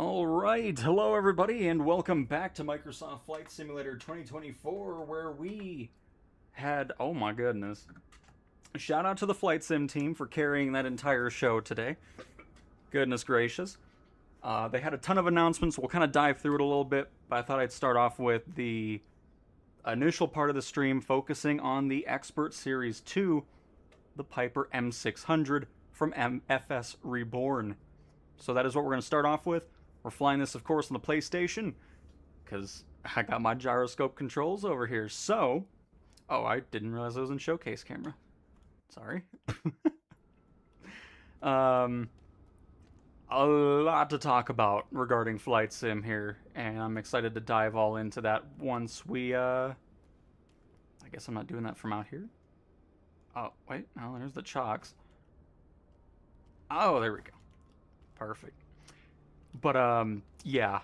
Alright, hello everybody and welcome back to Microsoft Flight Simulator 2024 where we had, oh my goodness, shout out to the Flight Sim team for carrying that entire show today. Goodness gracious. They had a ton of announcements, we'll kind of dive through it a little bit, but I thought I'd start off with the initial part of the stream focusing on the Expert Series 2, the Pipper M600 from FS Reborn. So that is what we're going to start off with. We're flying this, of course, on the PlayStation, because I got my gyroscope controls over here. So, oh, I didn't realize I was in showcase camera. Sorry. A lot to talk about regarding Flight Sim here, and I'm excited to dive all into that once we, I guess I'm not doing that from out here. Oh, wait, no, there's the chocks. Oh, there we go. Perfect. But yeah,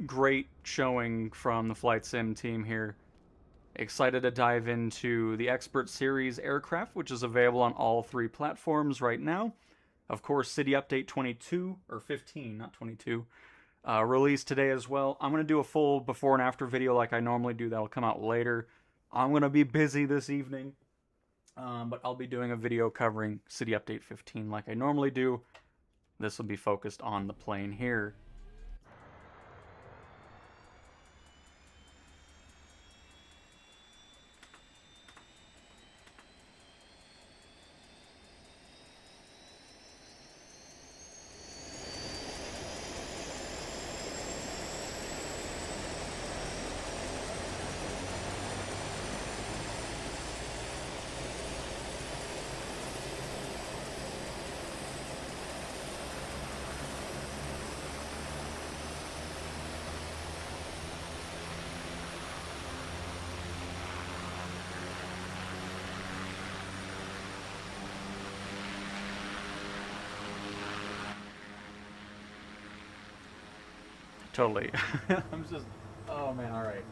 great showing from the Flight Sim team here. Excited to dive into the Expert Series aircraft, which is available on all three platforms right now. Of course, City Update 22 or 15, not 22, released today as well. I'm gonna do a full before and after video like I normally do. That'll come out later. I'm gonna be busy this evening, but I'll be doing a video covering City Update 15 like I normally do. This will be focused on the plane here. Totally. I'm just, oh man, alright.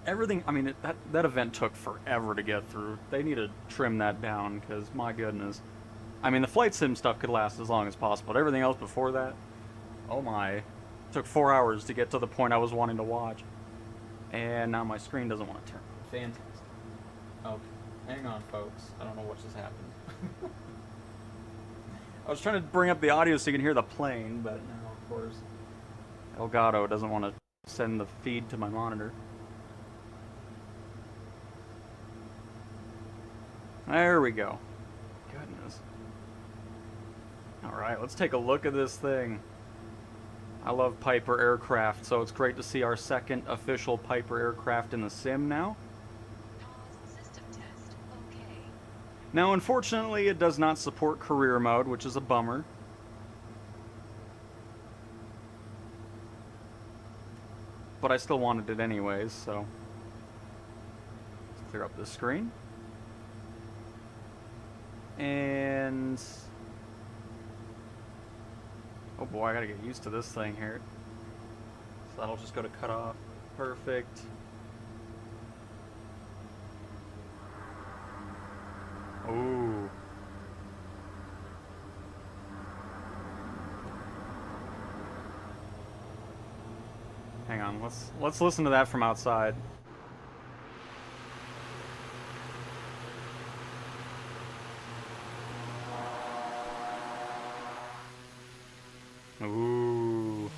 Everything, I mean, that event took forever to get through. They need to trim that down, because my goodness. I mean, the Flight Sim stuff could last as long as possible, but everything else before that, oh my. It took 4 hours to get to the point I was wanting to watch. And now my screen doesn't want to turn. Fantastic. Okay, hang on folks. I don't know what just happened. I was trying to bring up the audio so you can hear the plane, but now, of course, Elgato doesn't want to send the feed to my monitor. There we go. Goodness. Alright, let's take a look at this thing. I love Pipper aircraft, so it's great to see our second official Pipper aircraft in the sim now. Now, unfortunately, it does not support career mode, which is a bummer. But I still wanted it anyways, so let's clear up the screen. And oh boy, I gotta get used to this thing here. So that'll just go to cut off. Perfect. Ooh. Hang on, let's listen to that from outside. Ooh.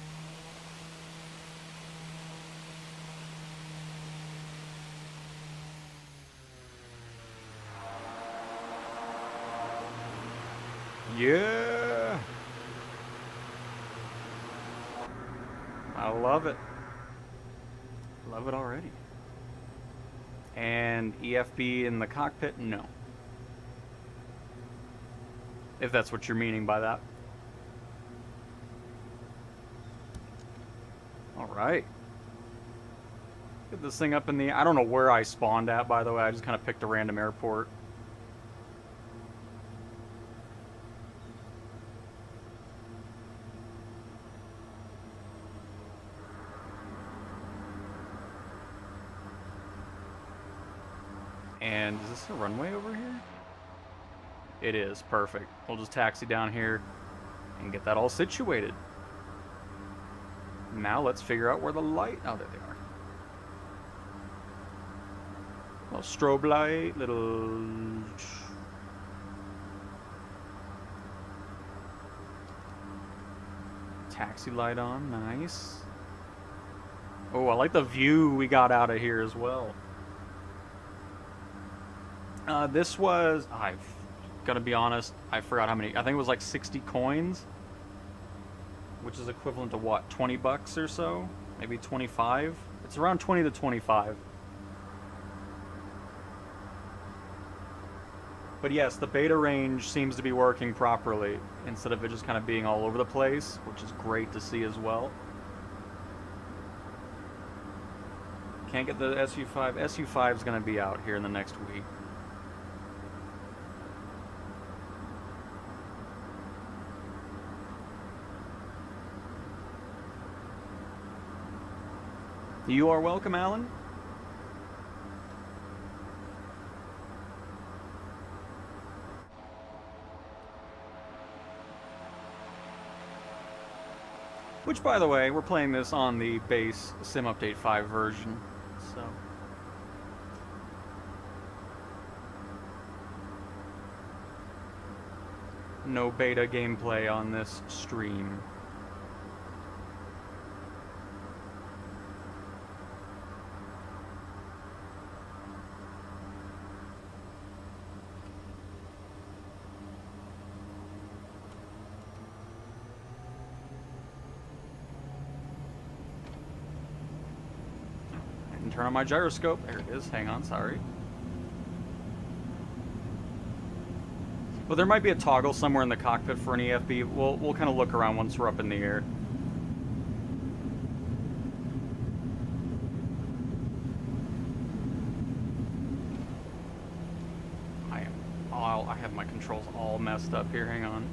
Yeah. I love it. Love it already. And EFB in the cockpit? No. If that's what you're meaning by that. Alright. Get this thing up in the... I don't know where I spawned at, by the way. I just kind of picked a random airport. And is this a runway over here? It is. Perfect. We'll just taxi down here. and get that all situated. Now let's figure out where the light... Oh, there they are. Little strobe light, little... taxi light on, nice. Oh, I like the view we got out of here as well. This was... I've got to be honest, I forgot how many. I think it was like 60 coins. Which is equivalent to what, 20 bucks or so? Maybe 25? It's around 20 to 25. But yes, the beta range seems to be working properly instead of it just kind of being all over the place, which is great to see as well. Can't get the SU5. SU5 is going to be out here in the next week. You are welcome, Alan. Which, by the way, we're playing this on the base Sim Update 5 version, so... no beta gameplay on this stream. Turn on my gyroscope. There it is. Hang on, sorry. Well, there might be a toggle somewhere in the cockpit for an EFB. We'll kind of look around once we're up in the air. I have my controls all messed up here. Hang on.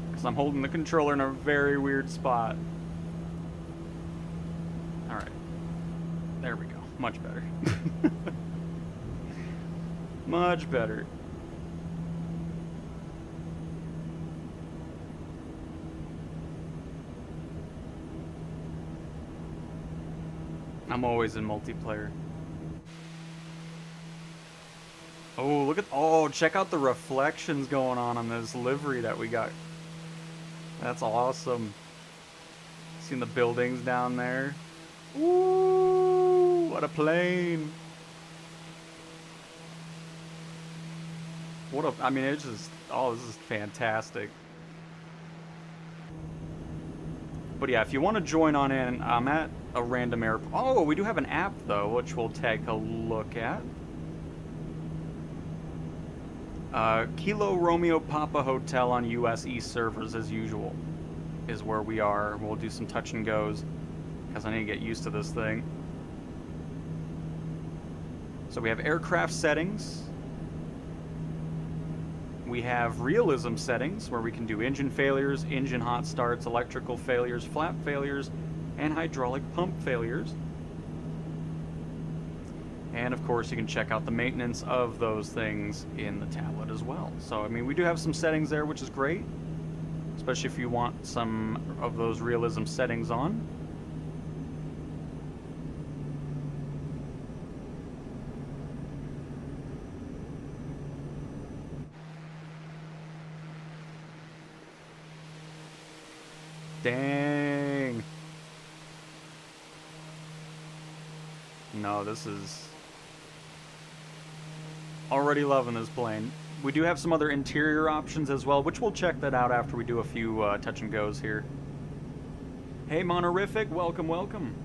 Because I'm holding the controller in a very weird spot. Alright. There we go. Much better. Much better. I'm always in multiplayer. Oh, look at... oh, check out the reflections going on this livery that we got. That's awesome. Seeing the buildings down there. Ooh, what a plane. What a... I mean, it's just... oh, this is fantastic. But yeah, if you want to join on in, I'm at a random airport. Oh, we do have an app, though, which we'll take a look at. Kilo Romeo Papa Hotel on US East servers, as usual, is where we are. We'll do some touch and goes, because I need to get used to this thing. So we have aircraft settings. We have realism settings, where we can do engine failures, engine hot starts, electrical failures, flap failures, and hydraulic pump failures. And of course, you can check out the maintenance of those things in the tablet as well. So, I mean, we do have some settings there, which is great, especially if you want some of those realism settings on. Dang. No, this is... already loving this plane. We do have some other interior options as well, which we'll check that out after we do a few touch and goes here. Hey, Monorific, welcome, welcome.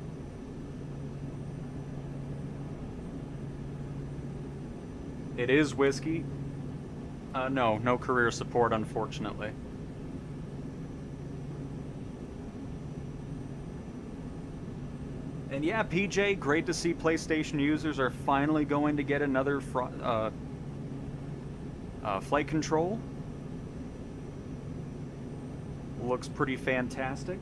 It is whiskey. No career support, unfortunately. And yeah, PJ, great to see PlayStation users are finally going to get another flight control. Looks pretty fantastic.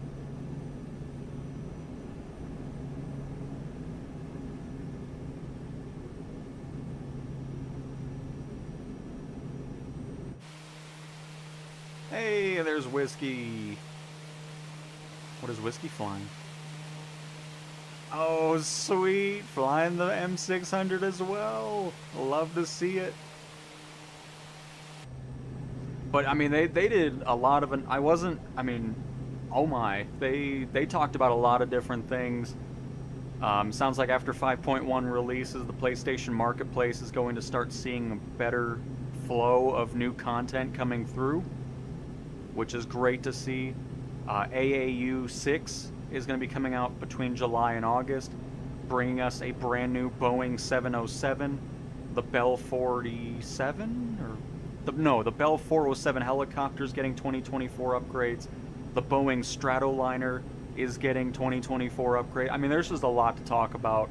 Hey, there's Whiskey. What is Whiskey flying? Oh, sweet. Flying the M600 as well. Love to see it. But, I mean, they did a lot of... I wasn't... I mean, oh my. They talked about a lot of different things. Sounds like after 5.1 releases, the PlayStation Marketplace is going to start seeing a better flow of new content coming through, which is great to see. AAU 6 is going to be coming out between July and August, bringing us a brand new Boeing 707, the Bell 47, or the Bell 407 helicopter is getting 2024 upgrades. The Boeing Stratoliner is getting 2024 upgrade. I mean, there's just a lot to talk about.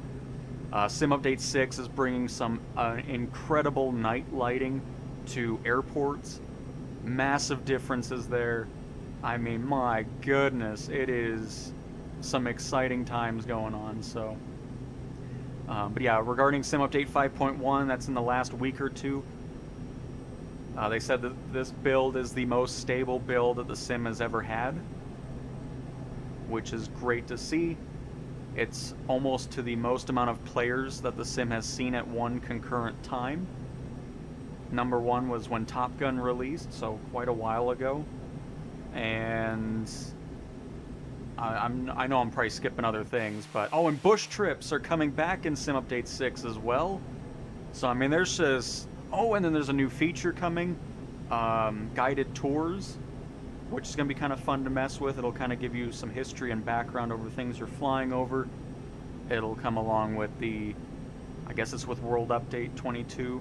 Sim Update 6 is bringing some incredible night lighting to airports. Massive differences there. I mean, my goodness, it is some exciting times going on. So, but yeah, regarding Sim Update 5.1, that's in the last week or two. They said that this build is the most stable build that the sim has ever had, which is great to see. It's almost to the most amount of players that the sim has seen at one concurrent time. Number one was when Top Gun released, so quite a while ago. And I know I'm probably skipping other things, but oh, and bush trips are coming back in Sim Update 6 as well. So I mean, there's just and then there's a new feature coming, guided tours, which is going to be kind of fun to mess with. It'll kind of give you some history and background over things you're flying over. It'll come along with I guess it's with World Update 22.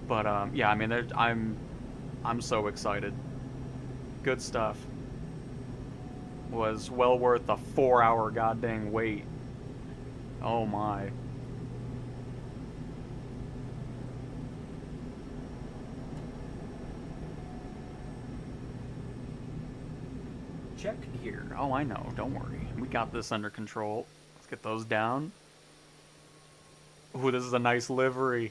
But yeah, I mean, I'm so excited. Good stuff. Was well worth the 4-hour goddamn wait. Oh my. Check gear. Oh, I know. Don't worry. We got this under control. Let's get those down. Ooh, this is a nice livery.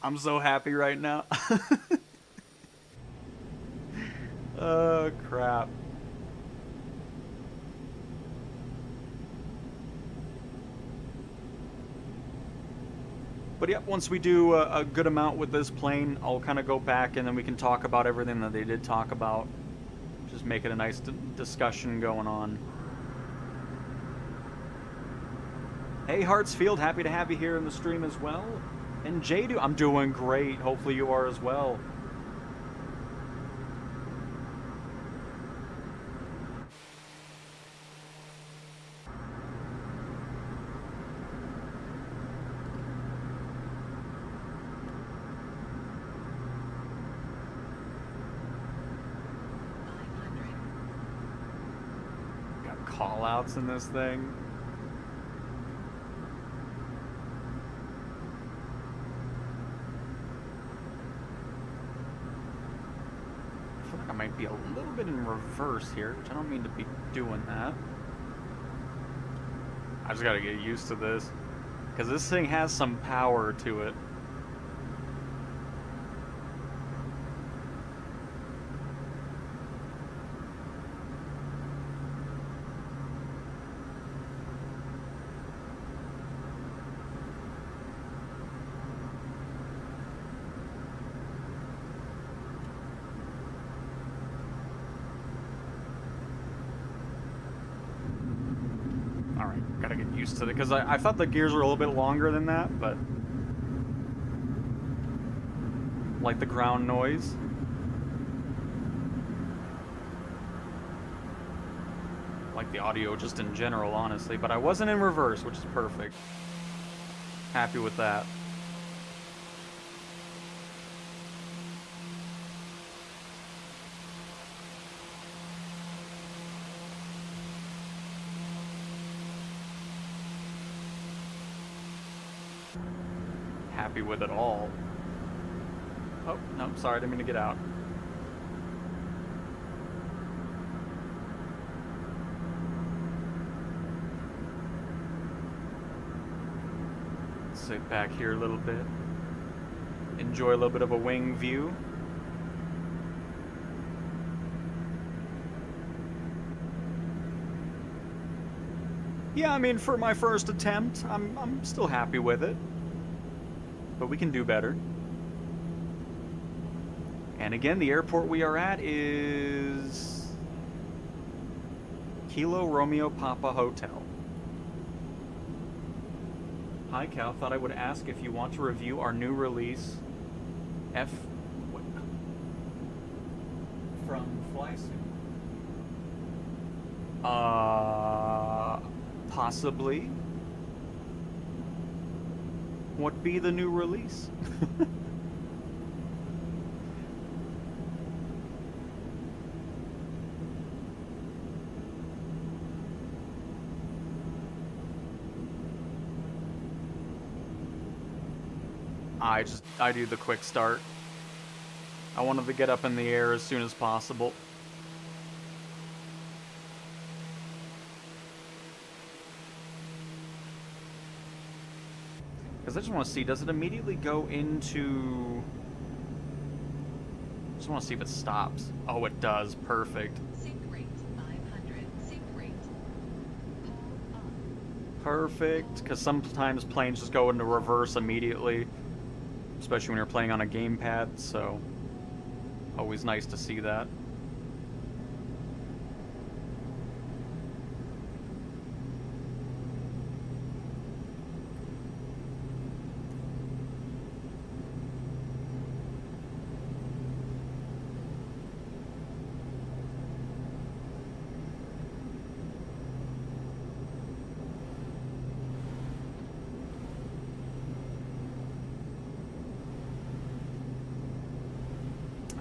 I'm so happy right now. Oh, crap. But yeah, once we do a good amount with this plane, I'll kind of go back and then we can talk about everything that they did talk about. Just make it a nice discussion going on. Hey, Hartsfield, happy to have you here in the stream as well. And Jadu, I'm doing great. Hopefully you are as well. Got call-outs in this thing. I might be a little bit in reverse here, which I don't mean to be doing that. I just gotta get used to this, because this thing has some power to it. Gotta get used to it, because I thought the gears were a little bit longer than that, but like the ground noise. Like the audio just in general, honestly, but I wasn't in reverse, which is perfect. Happy with that. Happy with it all. Oh, no, sorry, I didn't mean to get out. Sit back here a little bit. enjoy a little bit of a wing view. Yeah, I mean, for my first attempt, I'm still happy with it. But we can do better. And again, the airport we are at is Kilo Romeo Papa Hotel. Hi, Cal. Thought I would ask if you want to review our new release, what? From FlySim. Possibly. What be the new release? I do the quick start. I wanted to get up in the air as soon as possible. Because I just want to see, does it immediately go into... I just want to see if it stops. Oh, it does. Perfect. Sync rate 500. Sync rate. Call on. Perfect. Because sometimes planes just go into reverse immediately. Especially when you're playing on a gamepad, so... always nice to see that.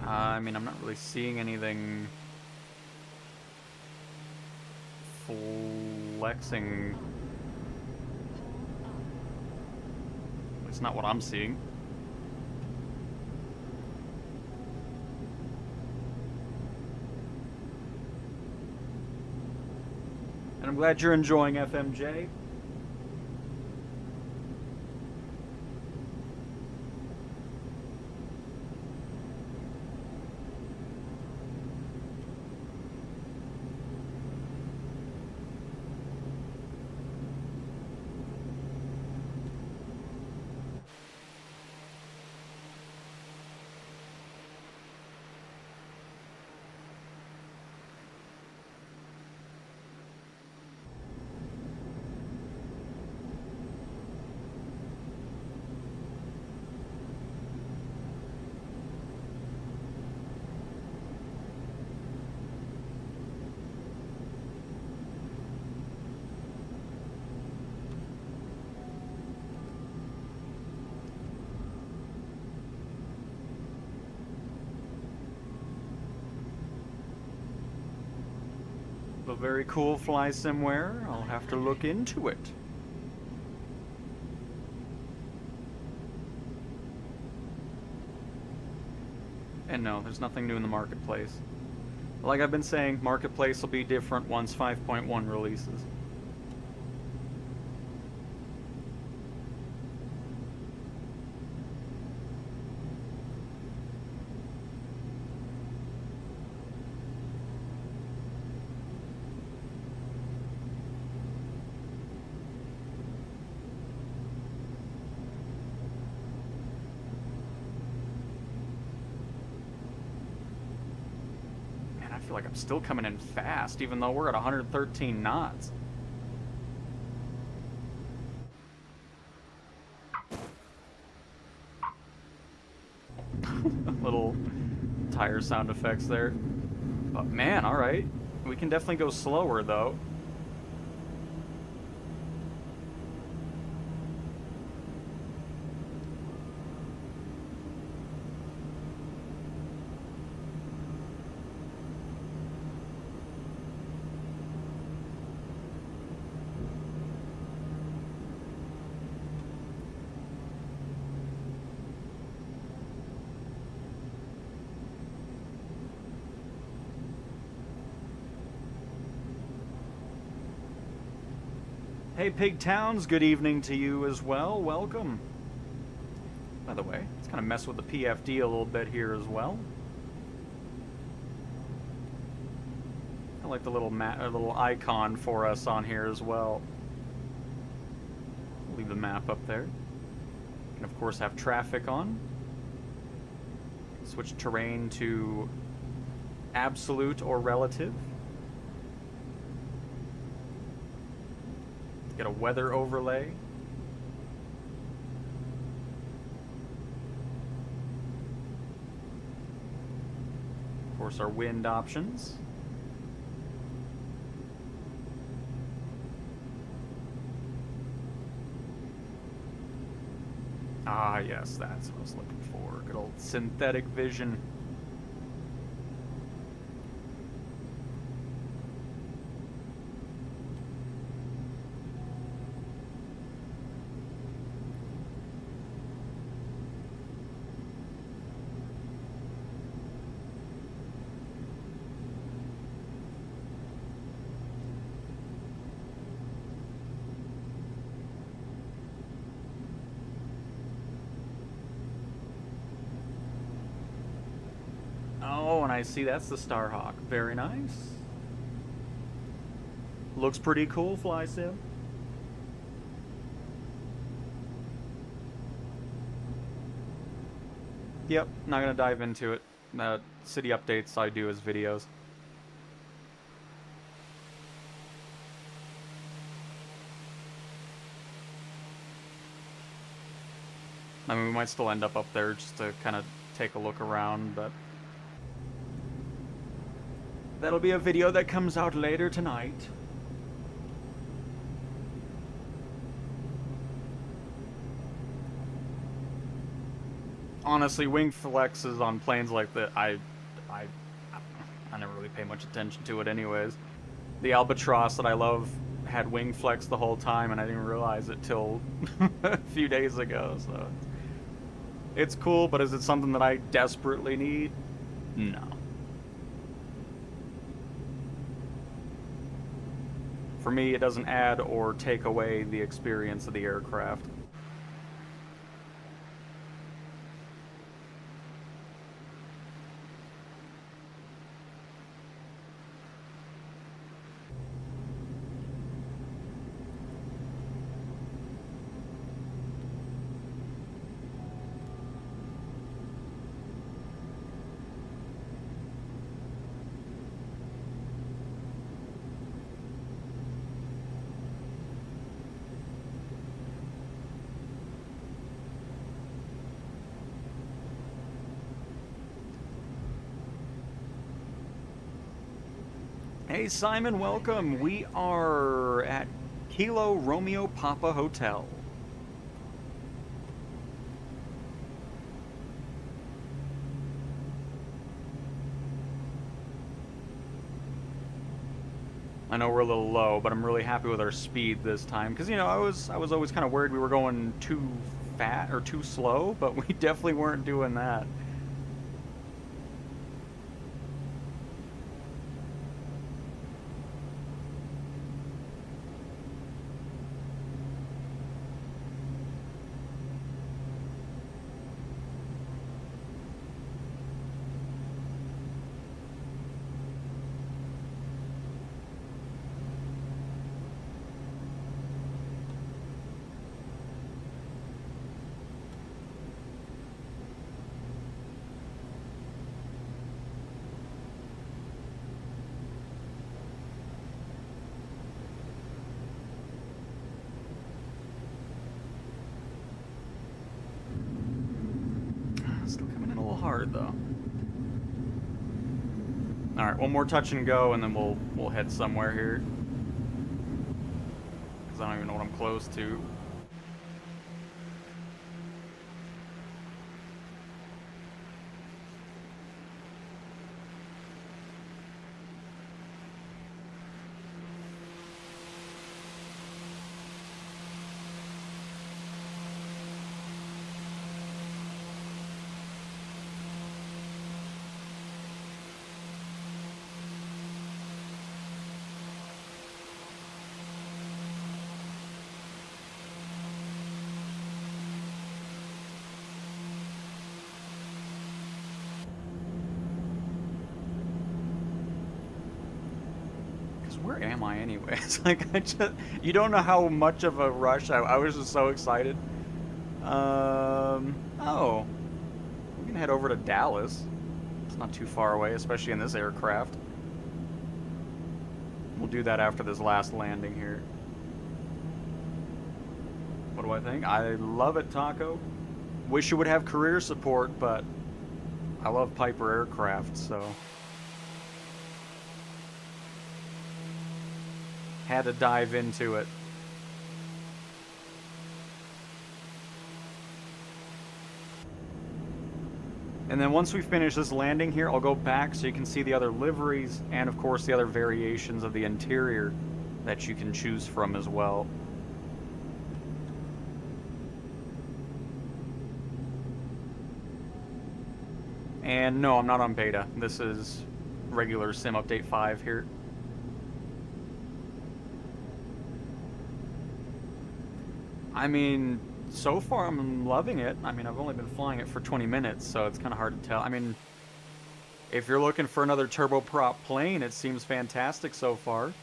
I mean, I'm not really seeing anything flexing. It's not what I'm seeing. And I'm glad you're enjoying FMJ. A very cool fly somewhere. I'll have to look into it. And no, there's nothing new in the marketplace. Like I've been saying, marketplace will be different once 5.1 releases. I feel like I'm still coming in fast, even though we're at 113 knots. Little tire sound effects there. But man, alright. We can definitely go slower, though. Hey, Pig Towns, good evening to you as well. Welcome. by the way. Let's kind of mess with the PFD a little bit here as well. I like the little icon for us on here as well. Leave the map up there. And of course have traffic on. Switch terrain to absolute or relative. Get a weather overlay. Of course, our wind options. Ah, yes, that's what I was looking for. Good old synthetic vision. Oh, and I see that's the Starhawk. Very nice. Looks pretty cool, Fly Sim. Yep, not gonna dive into it. City updates I do as videos. I mean, we might still end up there just to kind of take a look around, but that'll be a video that comes out later tonight. Honestly, wing flexes on planes like that, I never really pay much attention to it anyways. The Albatross that I love had wing flex the whole time, and I didn't realize it till a few days ago, so it's cool, but is it something that I desperately need? No. For me, it doesn't add or take away the experience of the aircraft. Hey Simon, welcome. We are at Kilo Romeo Papa Hotel. I know we're a little low, but I'm really happy with our speed this time. Because, you know, I was always kind of worried we were going too fast or too slow, but we definitely weren't doing that. Still coming in a little hard though. All right, one more touch and go, and then we'll head somewhere here. Because I don't even know what I'm close to. where am I anyway? It's like, you don't know how much of a rush I was just so excited. Oh, we can head over to Dallas. It's not too far away, especially in this aircraft. We'll do that after this last landing here. What do I think? I love it, Taco. Wish it would have career support, but I love Pipper aircraft, so had to dive into it. And then once we finish this landing here, I'll go back so you can see the other liveries and, of course, the other variations of the interior that you can choose from as well. And no, I'm not on beta. This is regular Sim Update 5 here. I mean, so far I'm loving it. I mean, I've only been flying it for 20 minutes, so it's kind of hard to tell. I mean, if you're looking for another turboprop plane, it seems fantastic so far.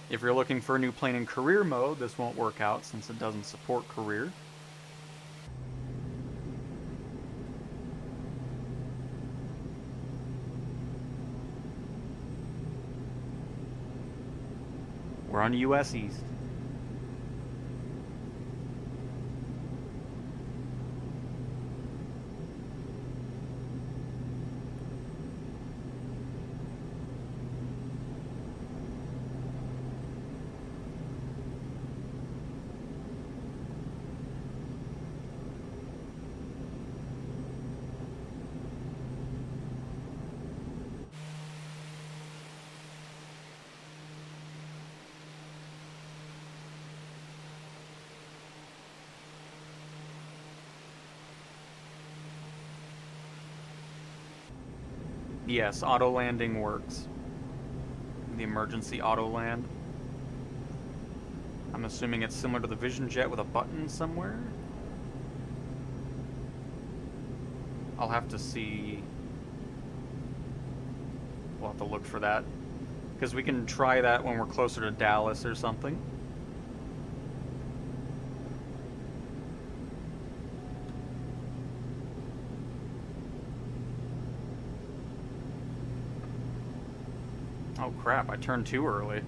If you're looking for a new plane in career mode, this won't work out since it doesn't support career. We're on US East. Yes, auto landing works. The emergency auto land. I'm assuming it's similar to the Vision Jet with a button somewhere. I'll have to see. We'll have to look for that. Because we can try that when we're closer to Dallas or something. Oh crap, I turned too early.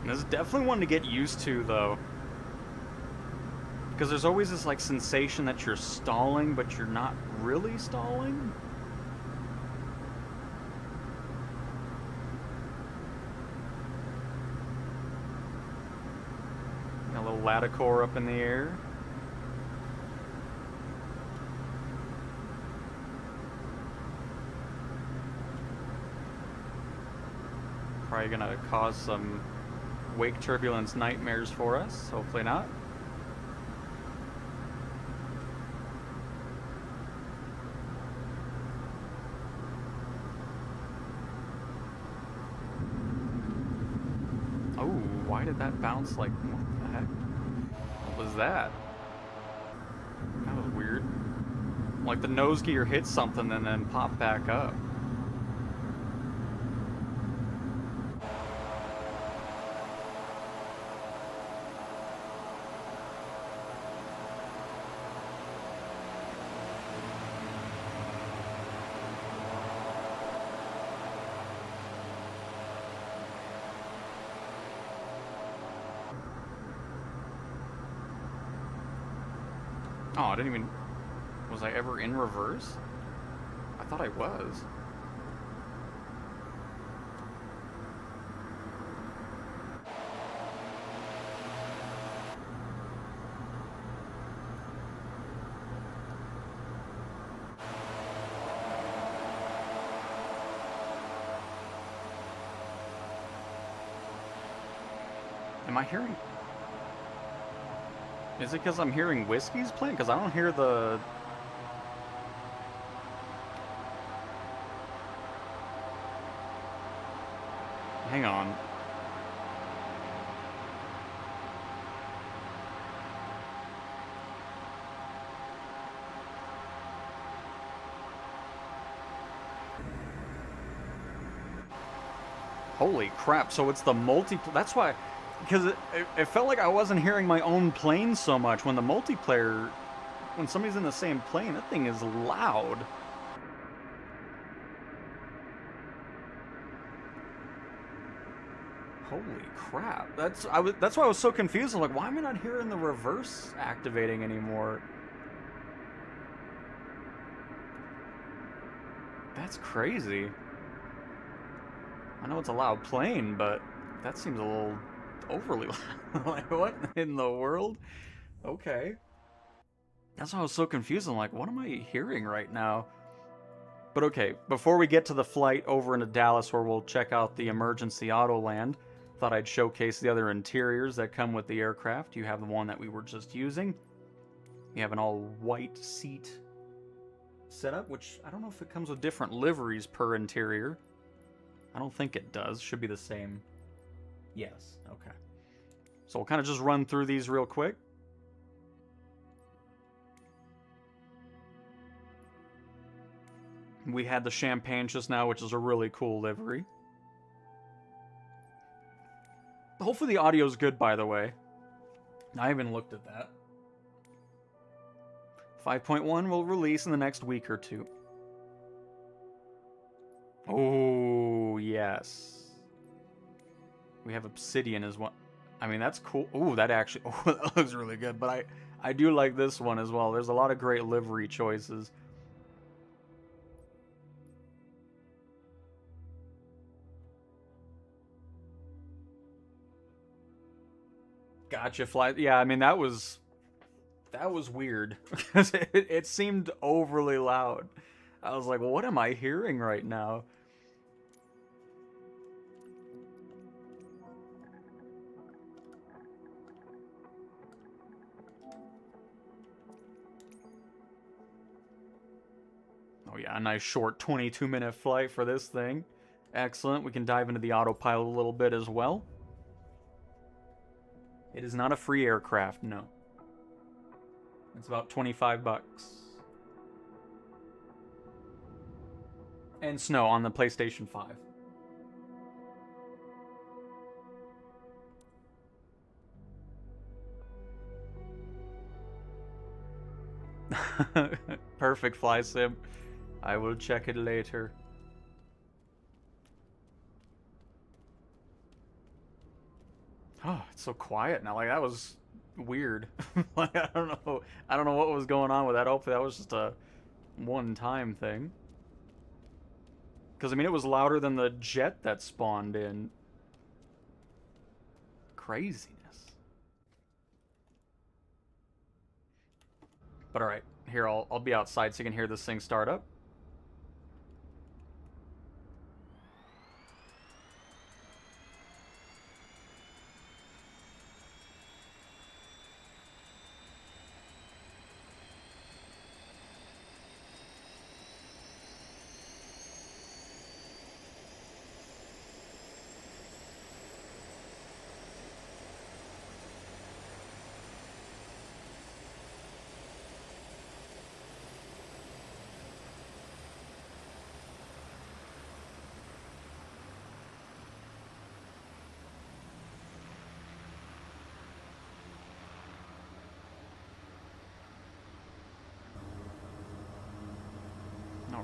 This is definitely one to get used to, though. Because there's always this, like, sensation that you're stalling, but you're not really stalling. Got a little Laticore up in the air. Probably gonna cause some wake turbulence nightmares for us. Hopefully not. Oh, why did that bounce like, what the heck? What was that? That was weird. Like the nose gear hit something and then popped back up. Oh, I didn't even... Was I ever in reverse? I thought I was. Am I hearing... Is it because I'm hearing whiskeys playing? Because I don't hear the... Hang on. Holy crap, so it's the that's why, because it felt like I wasn't hearing my own plane so much. When the multiplayer, when somebody's in the same plane, that thing is loud. Holy crap, that's why I was so confused. I'm like, why am I not hearing the reverse activating anymore? That's crazy. I know it's a loud plane, but that seems a little overly loud. Like, what in the world? Okay. That's why I was so confused. I'm like, what am I hearing right now? But okay, before we get to the flight over into Dallas where we'll check out the emergency auto land, thought I'd showcase the other interiors that come with the aircraft. You have the one that we were just using. You have an all-white seat setup, which I don't know if it comes with different liveries per interior. I don't think it does. Should be the same. Yes. Okay. So we'll kind of just run through these real quick. We had the champagne just now, which is a really cool livery. Hopefully the audio's good, by the way. I haven't looked at that. 5.1 will release in the next week or two. Oh, yes. We have Obsidian as well. I mean, that's cool. Ooh, that actually... Oh, that looks really good. But I do like this one as well. There's a lot of great livery choices. Gotcha, fly. Yeah, I mean, that was weird. Because it seemed overly loud. I was like, well, what am I hearing right now? Oh yeah, a nice short 22-minute flight for this thing. Excellent. We can dive into the autopilot a little bit as well. It is not a free aircraft, no. It's about 25 bucks. And snow on the PlayStation 5. Perfect fly sim. I will check it later. Oh, it's so quiet now. Like, that was weird. Like, I don't know what was going on with that. Hopefully that was just a one-time thing. Because, I mean, it was louder than the jet that spawned in. Craziness. But alright, here, I'll be outside so you can hear this thing start up.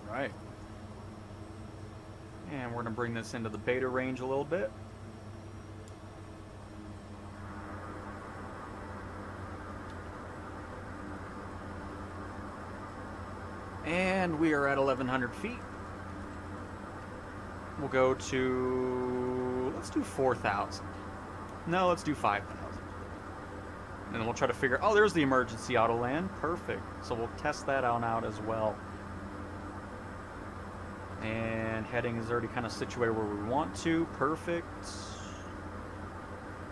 Alright. And we're going to bring this into the beta range a little bit. And we are at 1,100 feet. We'll go to... Let's do 4,000. No, let's do 5,000. And then we'll try to figure... Oh, there's the emergency auto land. Perfect. So we'll test that out as well. And heading is already kind of situated where we want to. Perfect.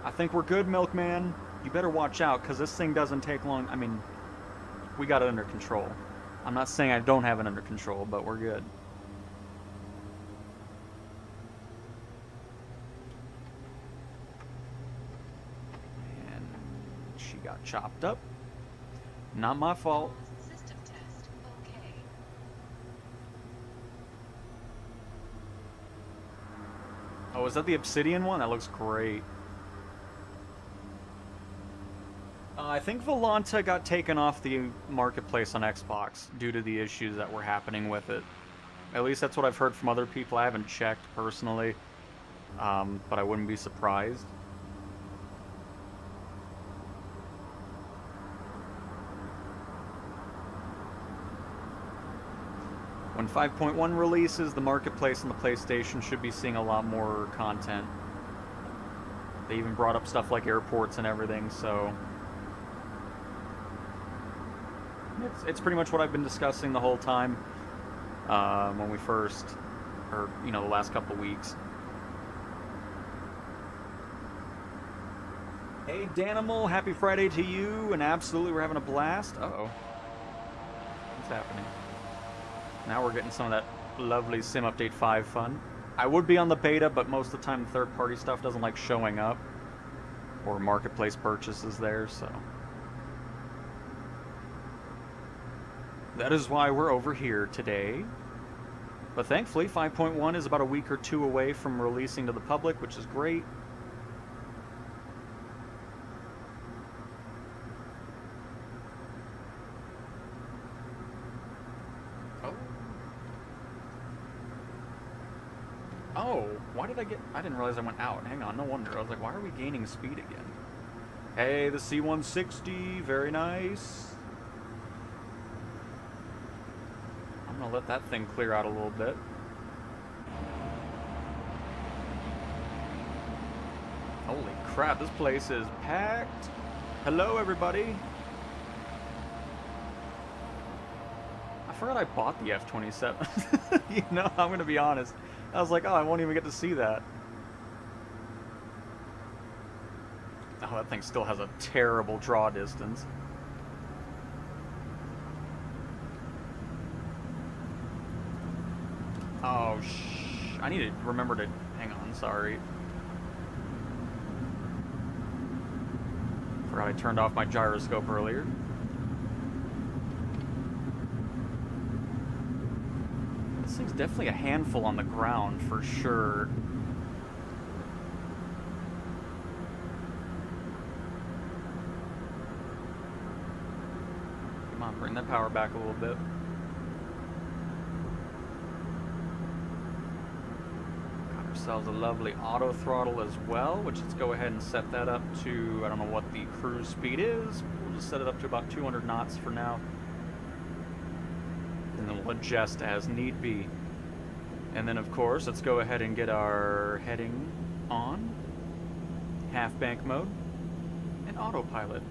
I think we're good, Milkman. You better watch out, because this thing doesn't take long. I mean, we got it under control. I'm not saying I don't have it under control, but we're good. And she got chopped up. Not my fault. System test. Okay. Oh, is that the obsidian one? That looks great. I think Volanta got taken off the marketplace on Xbox due to the issues that were happening with it. At least that's what I've heard from other people. I haven't checked personally, but I wouldn't be surprised. When 5.1 releases, the marketplace on the PlayStation should be seeing a lot more content. They even brought up stuff like airports and everything, so it's pretty much what I've been discussing the whole time when we first, or you know, the last couple weeks. Hey Danimal, happy Friday to you, and absolutely we're having a blast. Uh-oh. What's happening? Now we're getting some of that lovely Sim Update 5 fun. I would be on the beta, but most of the time the third-party stuff doesn't like showing up. Or marketplace purchases there, so that is why we're over here today. But thankfully, 5.1 is about a week or two away from releasing to the public, which is great. Oh, why did I get... I didn't realize I went out. Hang on, no wonder. I was like, why are we gaining speed again? Hey, the C-160, very nice. I'm gonna let that thing clear out a little bit. Holy crap, this place is packed. Hello, everybody. I forgot I bought the F-27. You know, I'm gonna be honest. I was like, oh, I won't even get to see that. Oh, that thing still has a terrible draw distance. Oh, I need to remember to... Hang on, sorry. Forgot I turned off my gyroscope earlier. This thing's definitely a handful on the ground, for sure. Come on, bring that power back a little bit. Got ourselves a lovely auto throttle as well, which let's go ahead and set that up to, I don't know what the cruise speed is. We'll just set it up to about 200 knots for now. And then we'll adjust as need be. And then, of course, let's go ahead and get our heading on. Half bank mode. And autopilot.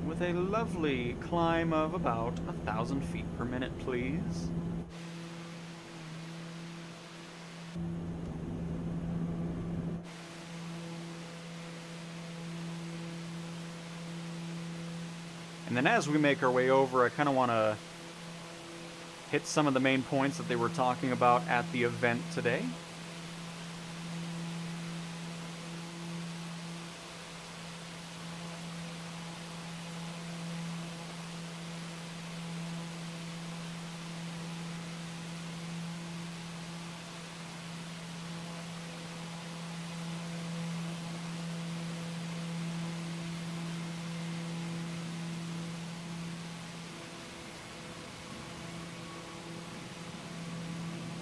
With a lovely climb of about 1,000 feet per minute, please. And then as we make our way over, I kind of want to hit some of the main points that they were talking about at the event today.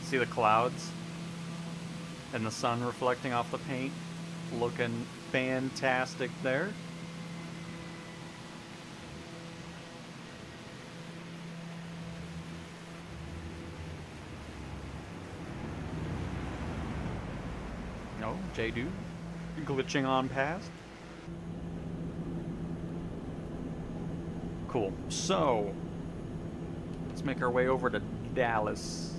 See the clouds and the sun reflecting off the paint, looking fantastic there. No, J-Dude, glitching on past. Cool. So let's make our way over to Dallas.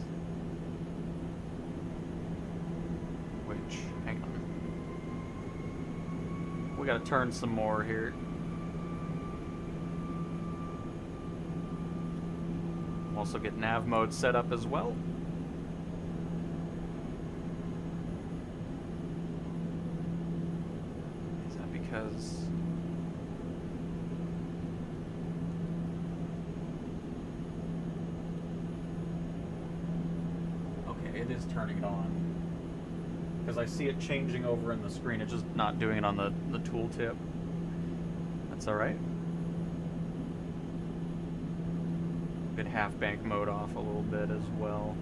we gotta turn some more here. Also get nav mode set up as well. Is that because... Okay, it is turning it on. Because I see it changing over in the screen, it's just not doing it on the tooltip. That's alright. Get half bank mode off a little bit as well.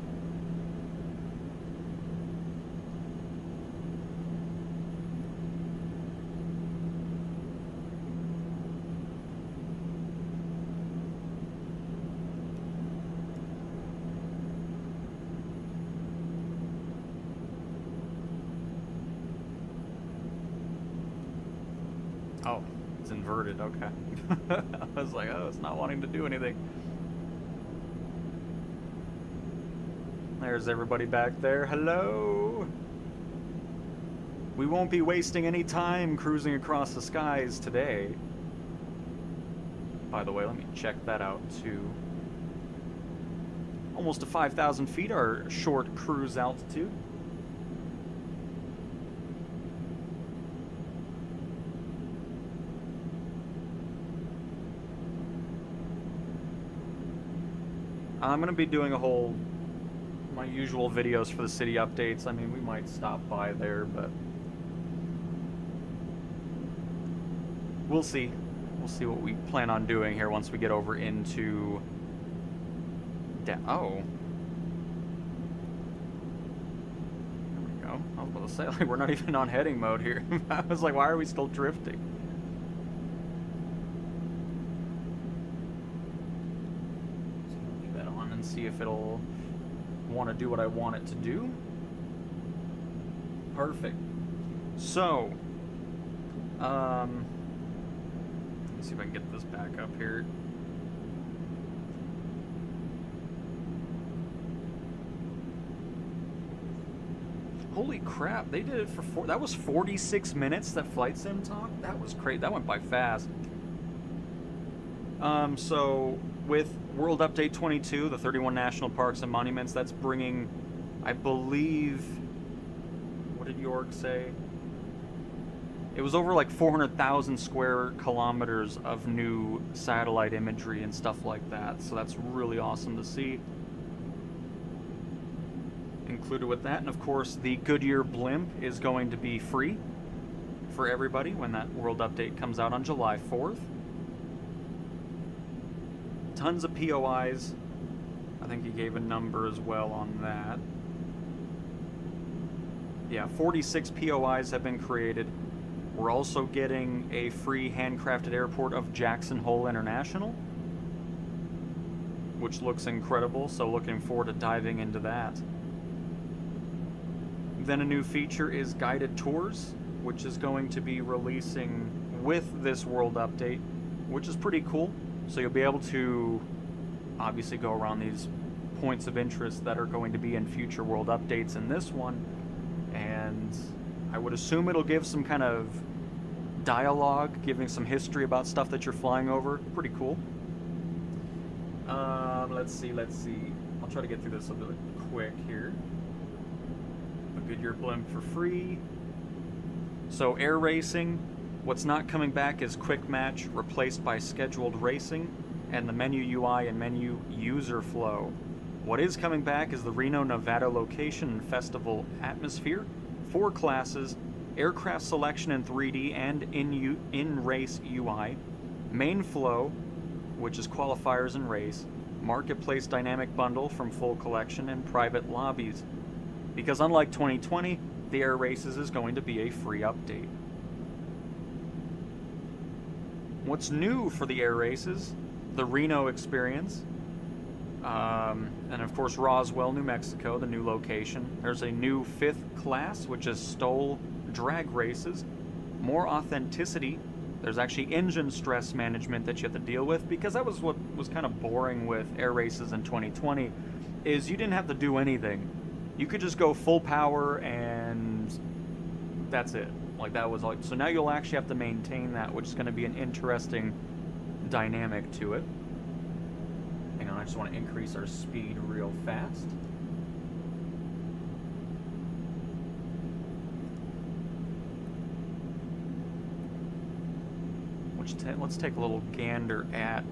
Oh, it's inverted, okay. I was like, oh, it's not wanting to do anything. There's everybody back there. Hello! We won't be wasting any time cruising across the skies today. By the way, let me check that out too. Almost to 5,000 feet, our short cruise altitude. I'm going to be doing my usual videos for the city updates. I mean, we might stop by there, but we'll see. We'll see what we plan on doing here once we get over into... Oh. There we go. I was about to say, like, we're not even on heading mode here. I was like, why are we still drifting? See if it'll want to do what I want it to do. Perfect. So, let me see if I can get this back up here. Holy crap, they did it for that was 46 minutes, that flight sim talk? That was crazy. That went by fast. So with World Update 22, the 31 national parks and monuments, that's bringing, I believe, what did York say? It was over like 400,000 square kilometers of new satellite imagery and stuff like that. So that's really awesome to see. Included with that, and of course the Goodyear blimp is going to be free for everybody when that World Update comes out on July 4th. Tons of POIs. I think he gave a number as well on that. Yeah, 46 POIs have been created. We're also getting a free handcrafted airport of Jackson Hole International, which looks incredible, so looking forward to diving into that. Then a new feature is guided tours, which is going to be releasing with this World Update, which is pretty cool. So you'll be able to obviously go around these points of interest that are going to be in future World Updates in this one. And I would assume it'll give some kind of dialogue, giving some history about stuff that you're flying over. Pretty cool. Let's see. I'll try to get through this a bit quick here. A Goodyear blimp for free. So air racing. What's not coming back is Quick Match, replaced by scheduled racing, and the menu UI and menu user flow. What is coming back is the Reno, Nevada location and festival atmosphere, 4 classes, aircraft selection in 3D and in-race UI, main flow, which is qualifiers and race, marketplace dynamic bundle from full collection, and private lobbies. Because unlike 2020, the air races is going to be a free update. What's new for the air races? The Reno experience. And of course Roswell, New Mexico, the new location. There's a new 5th class, which is STOL drag races. More authenticity. There's actually engine stress management that you have to deal with, because that was what was kind of boring with air races in 2020, is you didn't have to do anything. You could just go full power and that's it. Like that was all. So now you'll actually have to maintain that, which is going to be an interesting dynamic to it. Hang on, I just want to increase our speed real fast. Let's take a little gander at...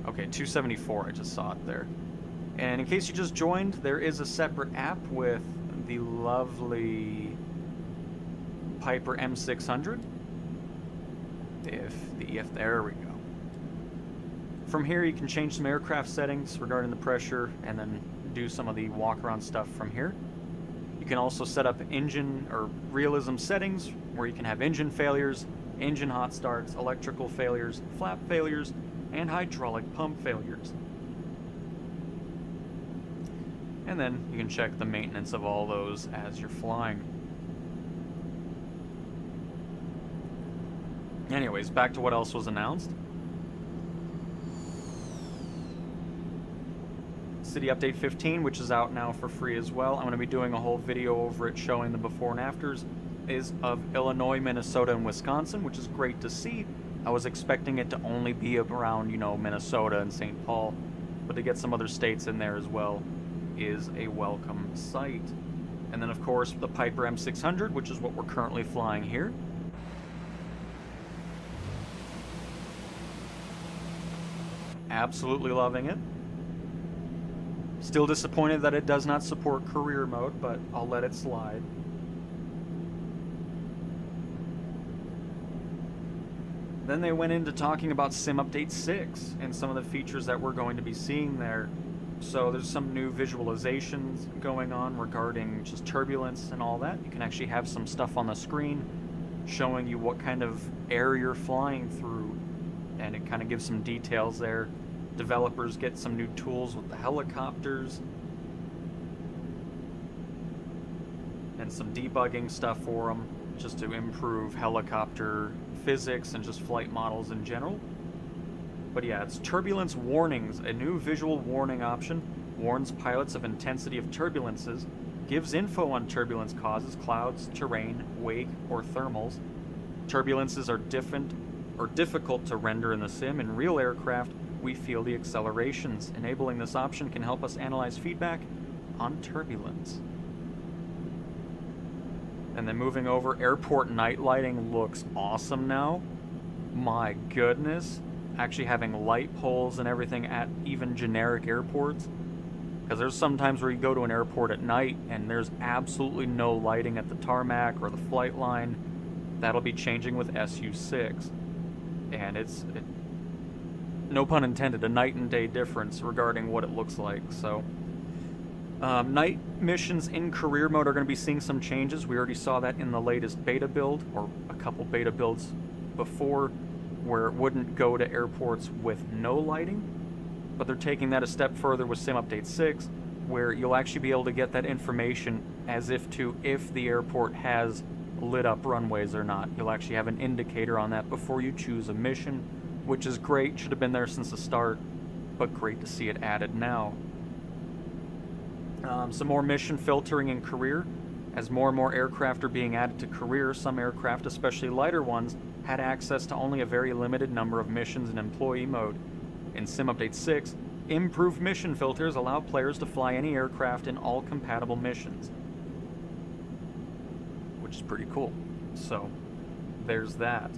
Okay, 274, I just saw it there. And in case you just joined, there is a separate app with the lovely Pipper M600. There we go. From here you can change some aircraft settings regarding the pressure and then do some of the walk around stuff from here. You can also set up engine or realism settings where you can have engine failures, engine hot starts, electrical failures, flap failures, and hydraulic pump failures. And then you can check the maintenance of all those as you're flying. Anyways, back to what else was announced. City Update 15, which is out now for free as well. I'm going to be doing a whole video over it showing the before and afters, is of Illinois, Minnesota, and Wisconsin, which is great to see. I was expecting it to only be around, Minnesota and St. Paul, but to get some other states in there as well is a welcome sight. And then, of course, the Pipper M600, which is what we're currently flying here. Absolutely loving it. Still disappointed that it does not support career mode, but I'll let it slide. Then they went into talking about Sim Update 6 and some of the features that we're going to be seeing there. So there's some new visualizations going on regarding just turbulence and all that. You can actually have some stuff on the screen showing you what kind of air you're flying through, and it kind of gives some details there. Developers get some new tools with the helicopters and some debugging stuff for them just to improve helicopter physics and just flight models in general. But yeah, it's turbulence warnings, a new visual warning option, warns pilots of intensity of turbulences, gives info on turbulence causes, clouds, terrain, wake, or thermals. Turbulences are difficult to render in the sim. In real aircraft, we feel the accelerations. Enabling this option can help us analyze feedback on turbulence. And then moving over, airport night lighting looks awesome now. My goodness. Actually having light poles and everything at even generic airports. Because there's sometimes where you go to an airport at night and there's absolutely no lighting at the tarmac or the flight line. That'll be changing with SU6. And it's no pun intended, a night and day difference regarding what it looks like. So night missions in career mode are going to be seeing some changes. We already saw that in the latest beta build, or a couple beta builds before, where it wouldn't go to airports with no lighting. But they're taking that a step further with Sim Update 6, where you'll actually be able to get that information as if the airport has lit up runways or not. You'll actually have an indicator on that before you choose a mission, which is great. Should have been there since the start, but great to see it added now. Some more mission filtering in career. As more and more aircraft are being added to career, some aircraft, especially lighter ones, had access to only a very limited number of missions in employee mode. In Sim Update 6, improved mission filters allow players to fly any aircraft in all compatible missions, which is pretty cool. So there's that.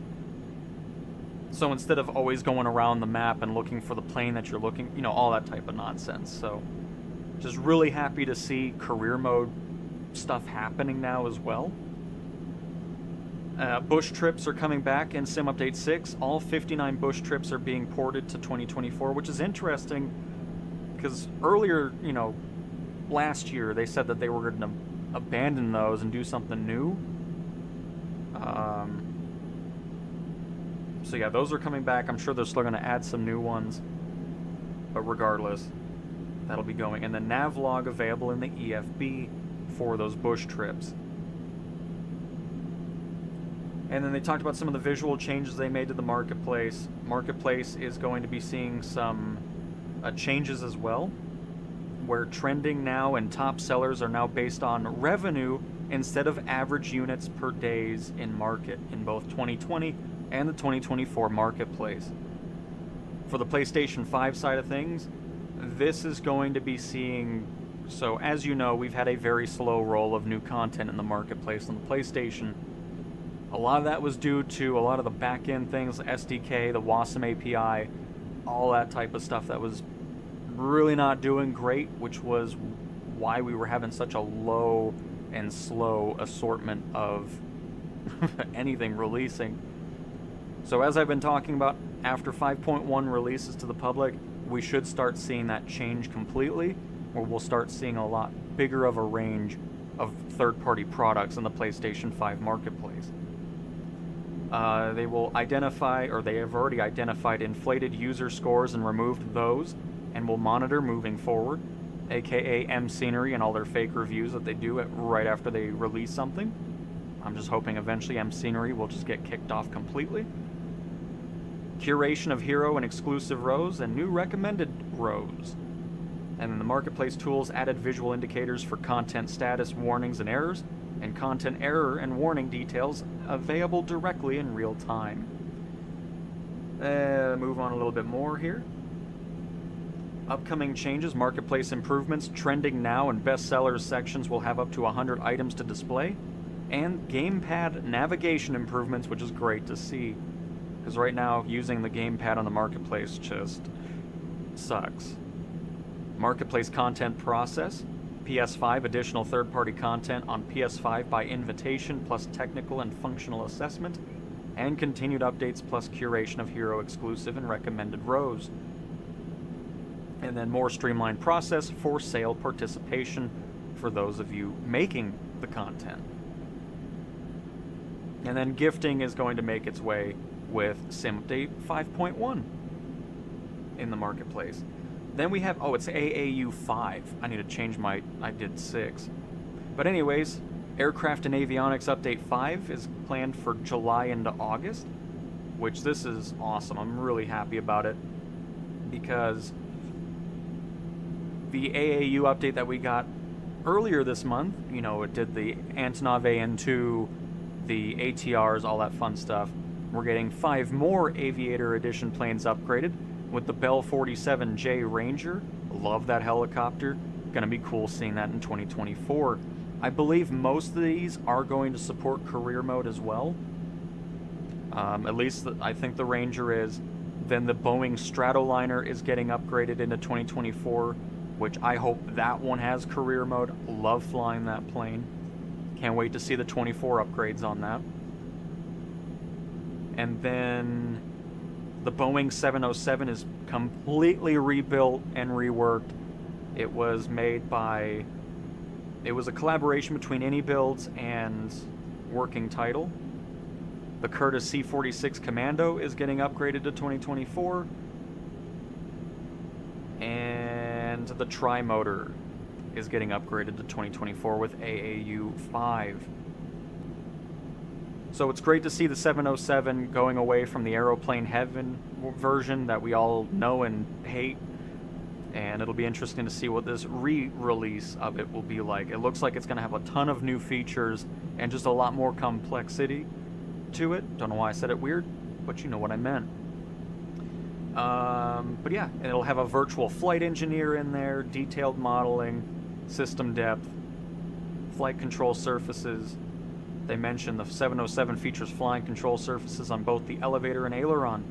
So instead of always going around the map and looking for the plane that you're looking, all that type of nonsense. So just really happy to see career mode stuff happening now as well. Bush trips are coming back in Sim Update 6. All 59 bush trips are being ported to 2024, which is interesting because earlier, last year they said that they were going to abandon those and do something new. So yeah, those are coming back. I'm sure they're still going to add some new ones, but regardless, that'll be going. And the navlog available in the EFB for those bush trips. And then they talked about some of the visual changes they made to the marketplace. Marketplace is going to be seeing some changes as well, where trending now and top sellers are now based on revenue instead of average units per days in market in both 2020 and the 2024 marketplace. For the PlayStation 5 side of things, this is going to be seeing... So, as you know, we've had a very slow roll of new content in the marketplace on the PlayStation. A lot of that was due to a lot of the back-end things, SDK, the Wasm API, all that type of stuff that was really not doing great, which was why we were having such a low and slow assortment of anything releasing. So as I've been talking about, after 5.1 releases to the public, we should start seeing that change completely, where we'll start seeing a lot bigger of a range of third-party products in the PlayStation 5 marketplace. They will identify, or they have already identified, inflated user scores and removed those, and will monitor moving forward, aka M600 and all their fake reviews that they do right after they release something. I'm just hoping eventually M600 will just get kicked off completely. Curation of hero and exclusive rows and new recommended rows. And then the marketplace tools added visual indicators for content status, warnings, and errors, and content error and warning details available directly in real time. Move on a little bit more here. Upcoming changes, marketplace improvements, trending now and bestsellers sections will have up to 100 items to display, and gamepad navigation improvements, which is great to see, because right now using the gamepad on the marketplace just sucks. Marketplace content process, PS5 additional third-party content on PS5 by invitation plus technical and functional assessment, and continued updates plus curation of hero exclusive and recommended rows. And then more streamlined process for sale participation for those of you making the content. And then gifting is going to make its way with Sim Update 5.1 in the marketplace. Then we have, it's AAU 5. I need to change I did 6. But anyways, Aircraft and Avionics Update 5 is planned for July into August, which this is awesome. I'm really happy about it, because the AAU update that we got earlier this month, it did the Antonov AN2, the ATRs, all that fun stuff. We're getting 5 more Aviator Edition planes upgraded with the Bell 47J Ranger. Love that helicopter. Gonna be cool seeing that in 2024. I believe most of these are going to support career mode as well. At least I think the Ranger is. Then the Boeing Stratoliner is getting upgraded into 2024, which I hope that one has career mode. Love flying that plane. Can't wait to see the 24 upgrades on that. And then the Boeing 707 is completely rebuilt and reworked. It was a collaboration between AnyBuilds and Working Title. The Curtiss C-46 Commando is getting upgraded to 2024. And the Tri-Motor is getting upgraded to 2024 with AAU 5. So it's great to see the 707 going away from the Aeroplane Heaven version that we all know and hate. And it'll be interesting to see what this re-release of it will be like. It looks like it's going to have a ton of new features and just a lot more complexity to it. Don't know why I said it weird, but you know what I meant. But yeah, it'll have a virtual flight engineer in there, detailed modeling, system depth, flight control surfaces. They mentioned the 707 features flying control surfaces on both the elevator and aileron.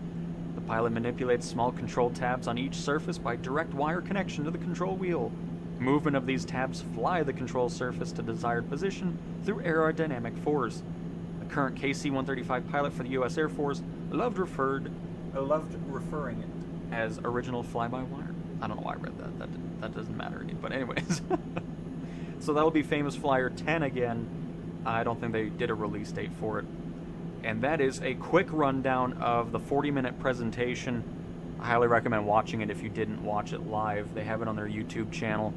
The pilot manipulates small control tabs on each surface by direct wire connection to the control wheel. Movement of these tabs fly the control surface to desired position through aerodynamic force. The current KC-135 pilot for the U.S. Air Force loved referring it as original fly-by-wire. I don't know why I read that. That doesn't matter. But anyways. So that'll be Famous Flyer 10 again. I don't think they did a release date for it. And that is a quick rundown of the 40-minute presentation. I highly recommend watching it if you didn't watch it live. They have it on their YouTube channel.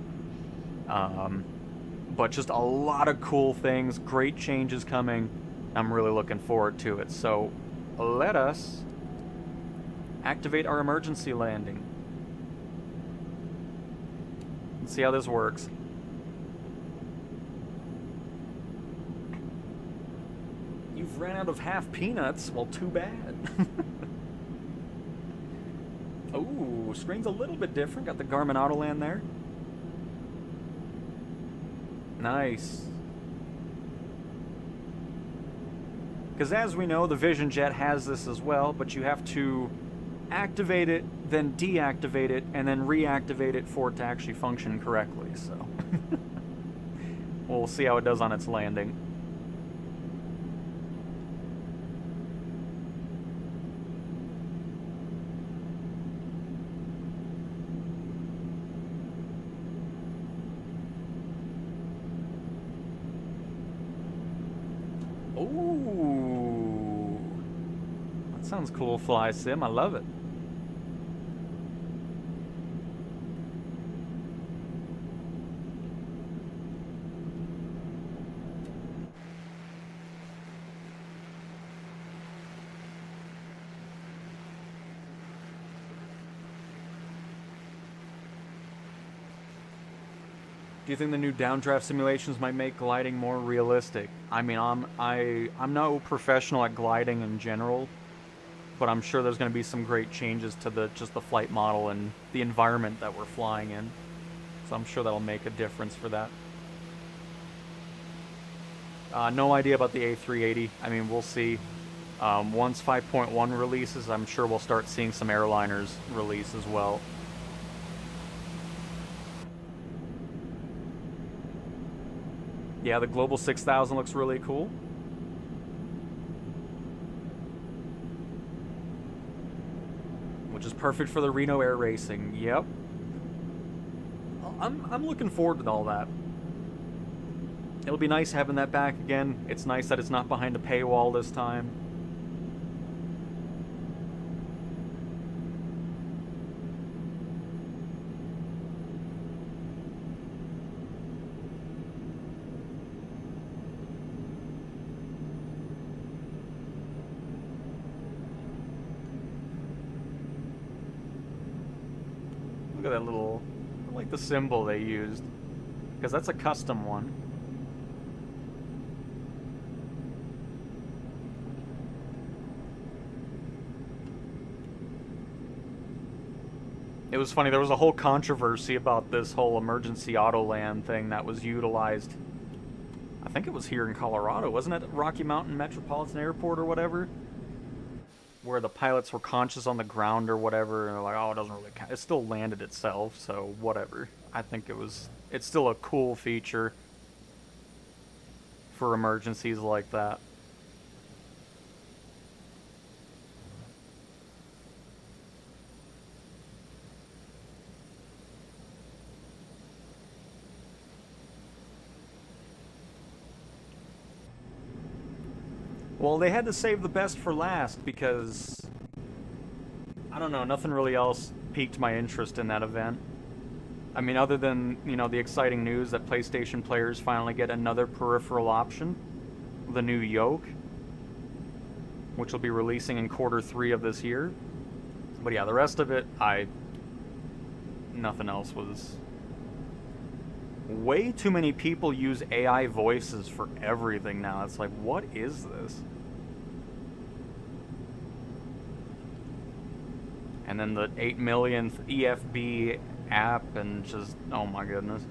But just a lot of cool things, great changes coming. I'm really looking forward to it. So let us activate our emergency landing. Let's see how this works. We've ran out of half peanuts. Well, too bad. Ooh, screen's a little bit different. Got the Garmin Autoland there. Nice. Because as we know, the Vision Jet has this as well, but you have to activate it, then deactivate it, and then reactivate it for it to actually function correctly, so... We'll see how it does on its landing. Ooh, that sounds cool, Fly Sim. I love it. Do you think the new downdraft simulations might make gliding more realistic? I mean, I'm no professional at gliding in general, but I'm sure there's going to be some great changes to just the flight model and the environment that we're flying in. So I'm sure that'll make a difference for that. No idea about the A380. I mean, we'll see. Once 5.1 releases, I'm sure we'll start seeing some airliners release as well. Yeah, the Global 6000 looks really cool. Which is perfect for the Reno Air Racing. Yep. I'm looking forward to all that. It'll be nice having that back again. It's nice that it's not behind a paywall this time. Look at that little, I like the symbol they used, because that's a custom one. It was funny, there was a whole controversy about this whole emergency Autoland thing that was utilized. I think it was here in Colorado, wasn't it? Rocky Mountain Metropolitan Airport or whatever? Where the pilots were conscious on the ground or whatever, and they're like, oh, it doesn't really count. It still landed itself, so whatever. I think it's still a cool feature for emergencies like that. Well, they had to save the best for last because, I don't know, nothing really else piqued my interest in that event. I mean, other than, you know, the exciting news that PlayStation players finally get another peripheral option, the new yoke, which will be releasing in Q3 of this year. But yeah, the rest of it, nothing else was... Way too many people use AI voices for everything now. It's like, what is this? And then the 8 millionth EFB app and just, oh my goodness.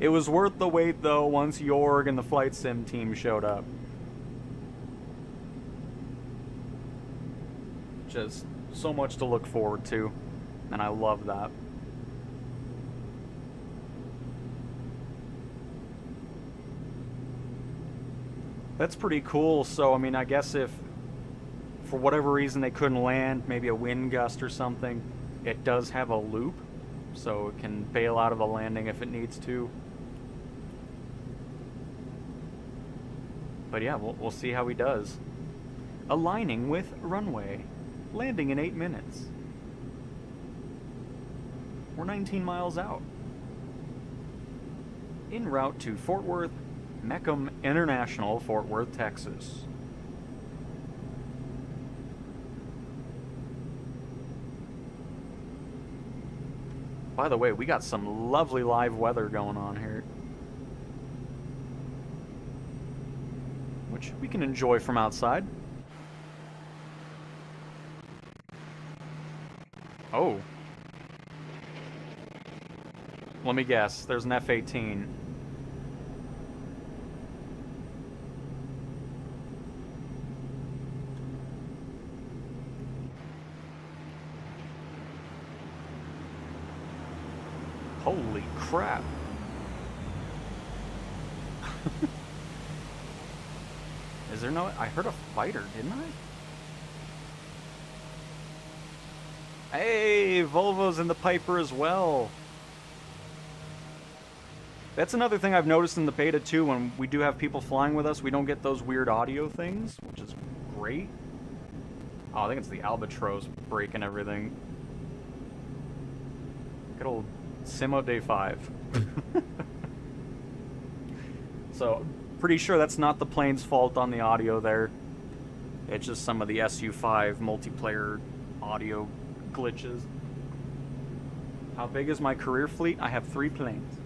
It was worth the wait though once Jorg and the Flight Sim team showed up. Just so much to look forward to, and I love that. That's pretty cool. So, I mean, I guess if for whatever reason they couldn't land, maybe a wind gust or something, it does have a loop, so it can bail out of a landing if it needs to. But yeah, we'll see how he does. Aligning with runway. Landing in 8 minutes. We're 19 miles out. En route to Fort Worth, Mecum International, Fort Worth, Texas. By the way, we got some lovely live weather going on here. which we can enjoy from outside. Oh. Let me guess, there's an F-18. Holy crap. Is there no... I heard a fighter, didn't I? Hey, Volvo's in the Piper as well. That's another thing I've noticed in the beta too, when we do have people flying with us, we don't get those weird audio things, which is great. Oh, I think it's the Albatross breaking everything. Good old Simo Day 5. So, pretty sure that's not the plane's fault on the audio there. It's just some of the SU-5 multiplayer audio glitches. How big is my career fleet? I have 3 planes.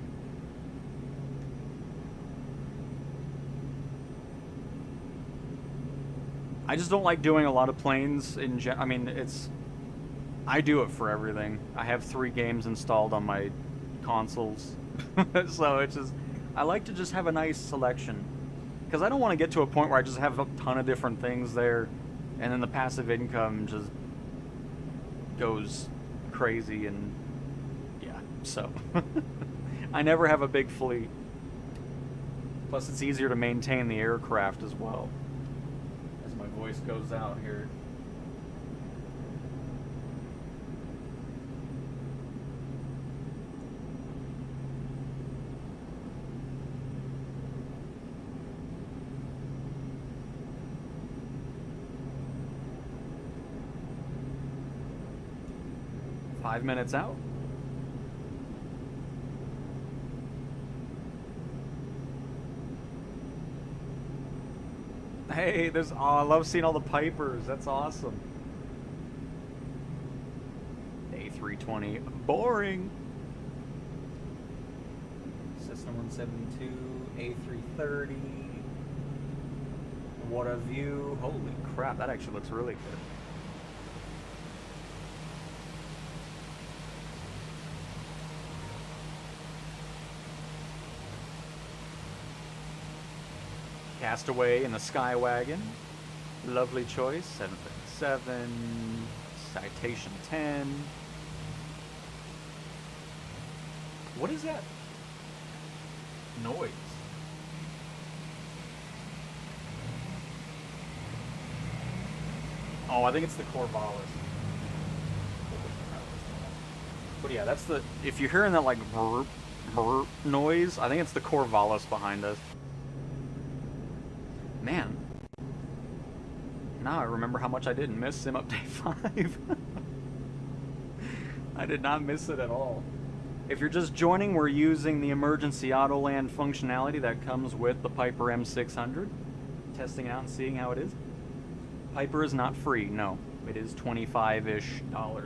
I just don't like doing a lot of planes in I mean, I do it for everything. I have 3 games installed on my consoles. So it's just, I like to just have a nice selection. Because I don't want to get to a point where I just have a ton of different things there, and then the passive income just goes crazy, and yeah, so. I never have a big fleet. Plus it's easier to maintain the aircraft as well. As my voice goes out here. Five minutes out. Hey, there's, oh, I love seeing all the Pipers. That's awesome. A320, boring. Cessna 172, A330. What a view. Holy crap, that actually looks really good. Castaway in the Skywagon. Lovely choice. 757. Citation 10. What is that noise? Oh, I think it's the Corvallis. But yeah, that's the... If you're hearing that like burp, burp noise, I think it's the Corvallis behind us. Man, now I remember how much I didn't miss Sim Update 5. I did not miss it at all. If you're just joining, we're using the emergency auto land functionality that comes with the Pipper M600. Testing it out and seeing how it is. Pipper is not free, no. It is $25-ish,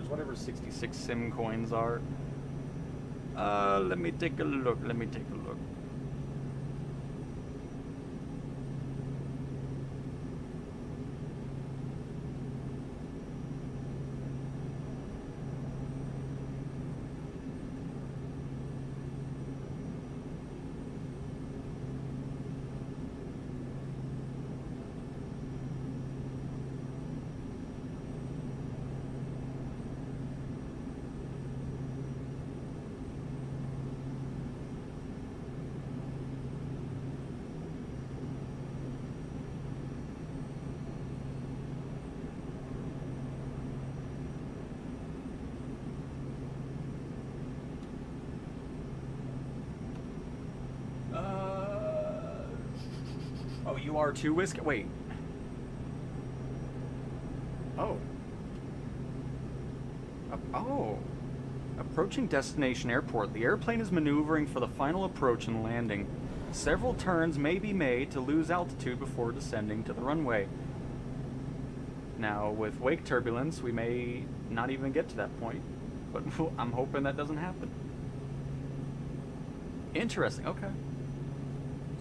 whatever 66 Sim coins are. Let me take a look, Oh, you are too, Whiskey? Wait. Oh. Oh. Approaching destination airport. The airplane is maneuvering for the final approach and landing. Several turns may be made to lose altitude before descending to the runway. Now, with wake turbulence, we may not even get to that point. But I'm hoping that doesn't happen. Interesting, okay.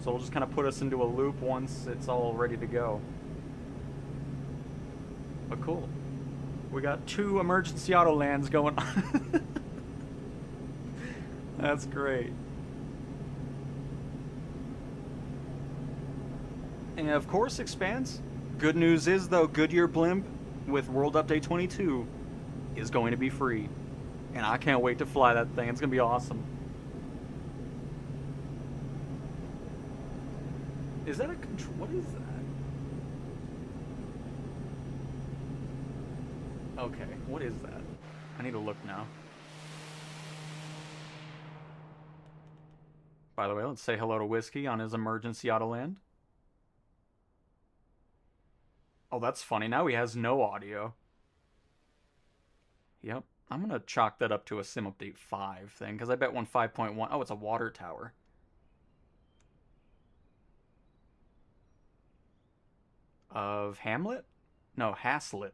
So it'll just kind of put us into a loop once it's all ready to go. But cool. We got 2 emergency auto lands going on. That's great. And of course, Expanse. Good news is, though, Goodyear Blimp with World Update 22 is going to be free. And I can't wait to fly that thing. It's going to be awesome. Is that a control? What is that? Okay, what is that? I need to look now. By the way, let's say hello to Whiskey on his emergency auto land. Oh, that's funny. Now he has no audio. Yep. I'm going to chalk that up to a Sim Update 5 thing, because I bet 5.1... Oh, it's a water tower. Of Hamlet? No, Haslett.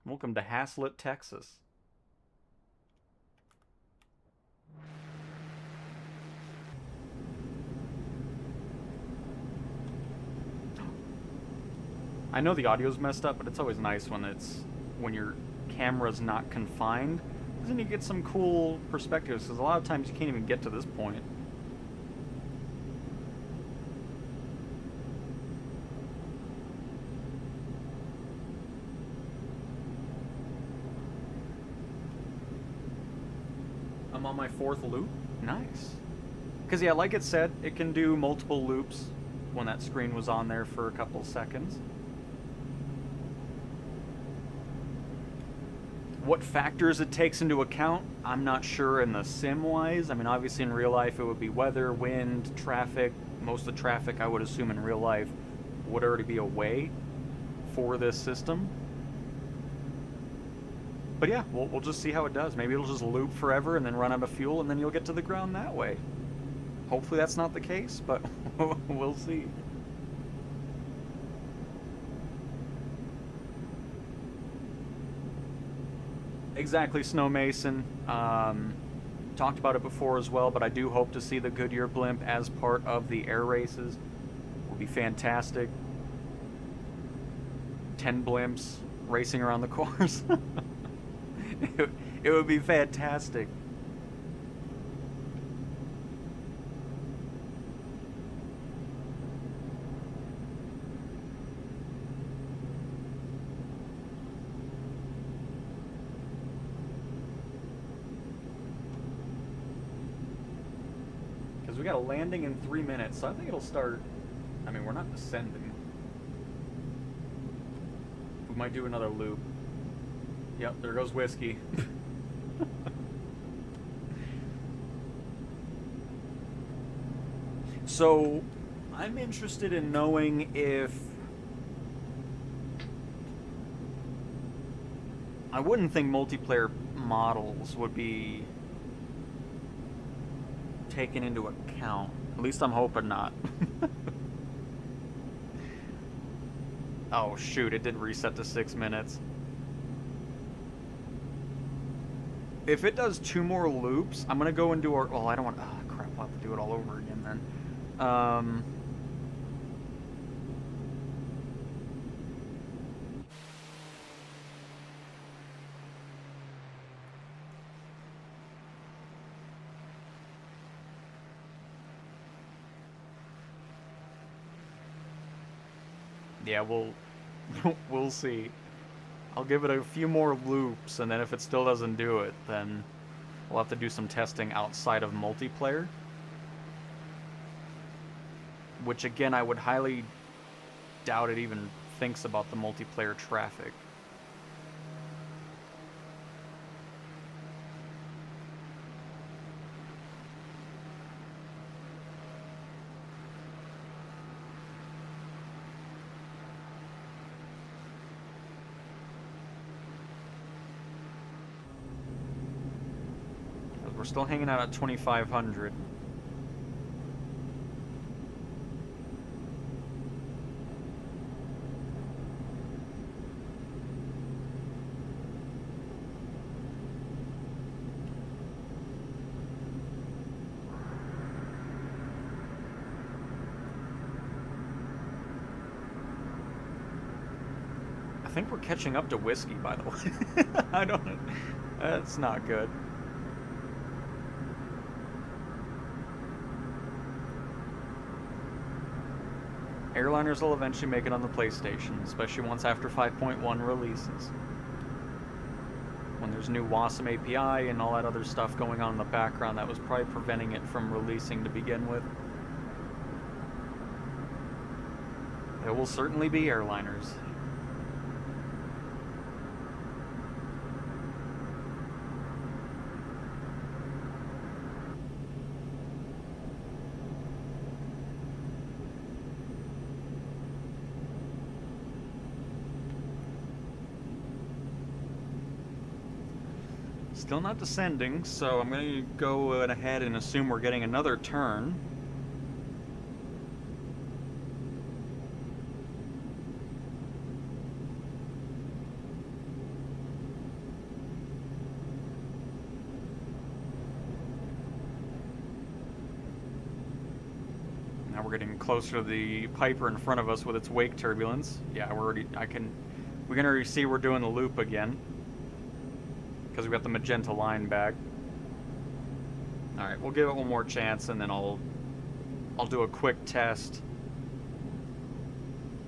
Welcome to Haslett, Texas. I know the audio's messed up, but it's always nice when your camera's not confined, because then you get some cool perspectives, because a lot of times you can't even get to this point. I'm on my 4th loop. Nice. Because, yeah, like it said, it can do multiple loops when that screen was on there for a couple seconds. What factors it takes into account, I'm not sure in the sim-wise. I mean, obviously in real life it would be weather, wind, traffic. Most of the traffic, I would assume, in real life would already be away for this system. But yeah, we'll just see how it does. Maybe it'll just loop forever and then run out of fuel, and then you'll get to the ground that way. Hopefully that's not the case, but we'll see. Exactly, Snow Mason. Talked about it before as well, but I do hope to see the Goodyear Blimp as part of the air races. It will be fantastic. 10 blimps racing around the course. It would be fantastic. We got a landing in 3 minutes, so I think it'll start. I mean, we're not descending. We might do another loop. Yep, there goes Whiskey. So, I'm interested in knowing if... I wouldn't think multiplayer models would be taken into account. At least I'm hoping not. Oh shoot, it did reset to 6 minutes. If it does 2 more loops, I'm gonna go and do our... Well, I don't want... Oh crap, I'll have to do it all over again then. Yeah, we'll see. I'll give it a few more loops, and then if it still doesn't do it, then we'll have to do some testing outside of multiplayer. Which, again, I would highly doubt it even thinks about the multiplayer traffic. We're still hanging out at 2,500. think we're catching up to whiskey, by the way. I don't know. That's not good. Airliners will eventually make it on the PlayStation, especially once after 5.1 releases. When there's new Wasm API and all that other stuff going on in the background that was probably preventing it from releasing to begin with. There will certainly be airliners. Still not descending, so I'm going to go ahead and assume we're getting another turn. Now we're getting closer to the Pipper in front of us with its wake turbulence. Yeah, we can already see we're doing the loop again. Because we got the magenta line back. Alright, we'll give it one more chance and then I'll do a quick test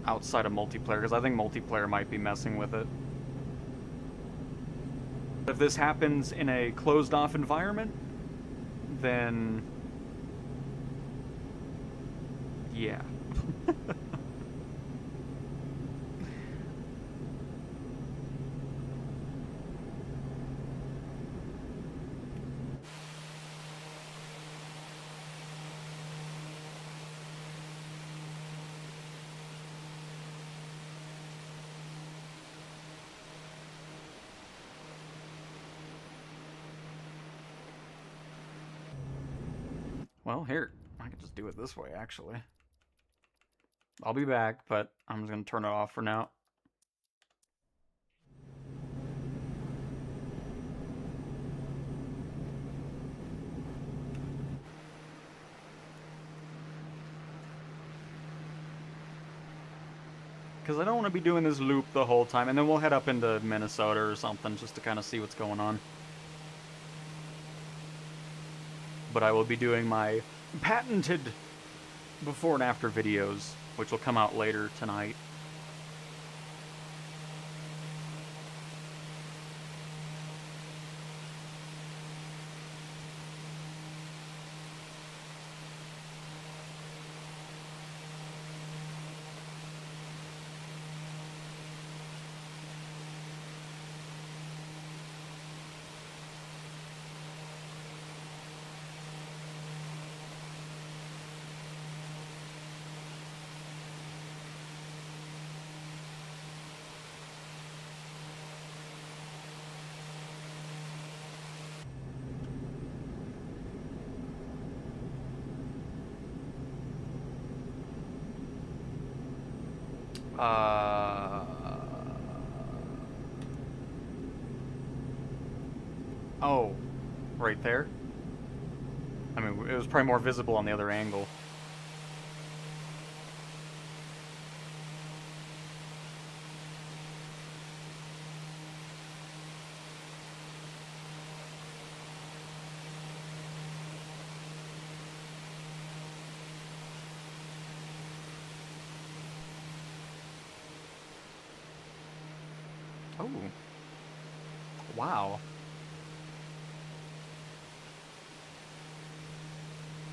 outside of multiplayer, because I think multiplayer might be messing with it. If this happens in a closed off environment, then yeah. Well, here, I can just do it this way, actually. I'll be back, but I'm just going to turn it off for now. Because I don't want to be doing this loop the whole time, and then we'll head up into Minnesota or something just to kind of see what's going on. But I will be doing my patented before and after videos, which will come out later tonight. Oh, right there? I mean, it was probably more visible on the other angle. Oh. Wow.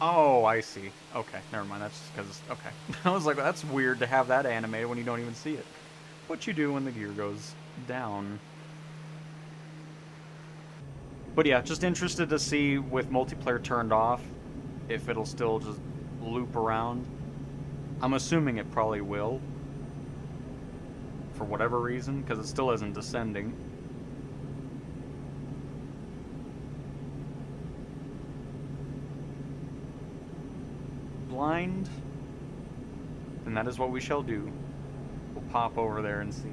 Oh, I see. Okay, never mind. That's just because... Okay. I was like, that's weird to have that animated when you don't even see it. What you do when the gear goes down. But yeah, just interested to see with multiplayer turned off, if it'll still just loop around. I'm assuming it probably will. For whatever reason, because it still isn't descending. Blind, and that is what we shall do. We'll pop over there and see.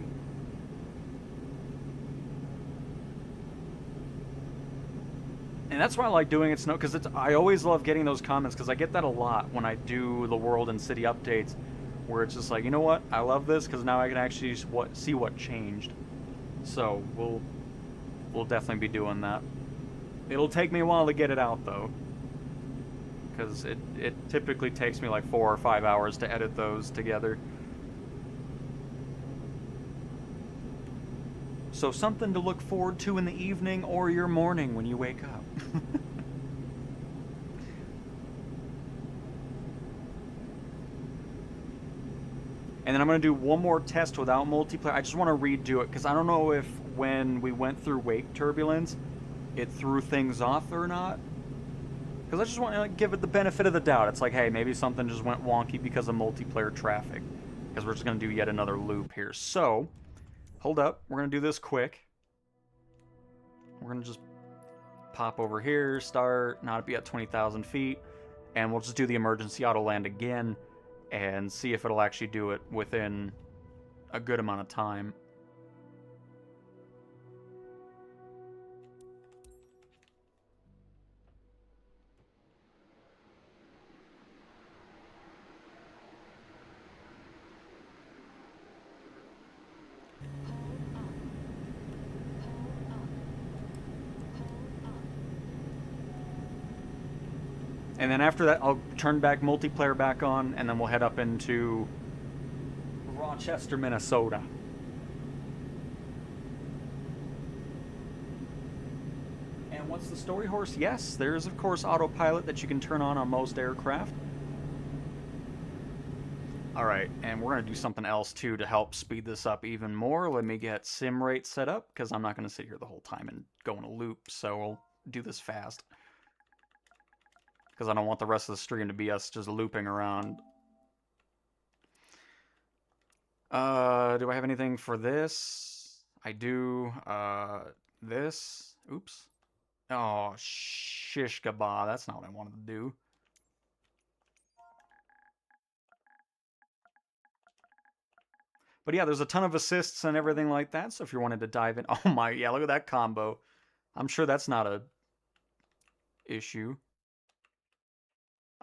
And that's why I like doing it snow, because I always love getting those comments, because I get that a lot when I do the world and city updates, where it's just like, you know what, I love this because now I can actually see what changed. So we'll definitely be doing that. It'll take me a while to get it out though, because it typically takes me like 4 or 5 hours to edit those together. So something to look forward to in the evening or your morning when you wake up. And then I'm going to do one more test without multiplayer. I just want to redo it because I don't know if when we went through wake turbulence, it threw things off or not. Because I just want to give it the benefit of the doubt. It's like, hey, maybe something just went wonky because of multiplayer traffic. Because we're just going to do yet another loop here. So, hold up. We're going to do this quick. We're going to just pop over here, start, not be at 20,000 feet. And we'll just do the emergency auto land again and see if it'll actually do it within a good amount of time. And then after that, I'll turn back multiplayer back on, and then we'll head up into Rochester, Minnesota. And what's the story horse? Yes, there is, of course, autopilot that you can turn on most aircraft. Alright, and we're going to do something else, too, to help speed this up even more. Let me get sim rate set up, because I'm not going to sit here the whole time and go in a loop, so we'll do this fast. Because I don't want the rest of the stream to be us just looping around. Do I have anything for this? I do. This. Oops. Oh, shish kebab. That's not what I wanted to do. But yeah, there's a ton of assists and everything like that. So if you wanted to dive in. Oh my, yeah, look at that combo. I'm sure that's not a issue.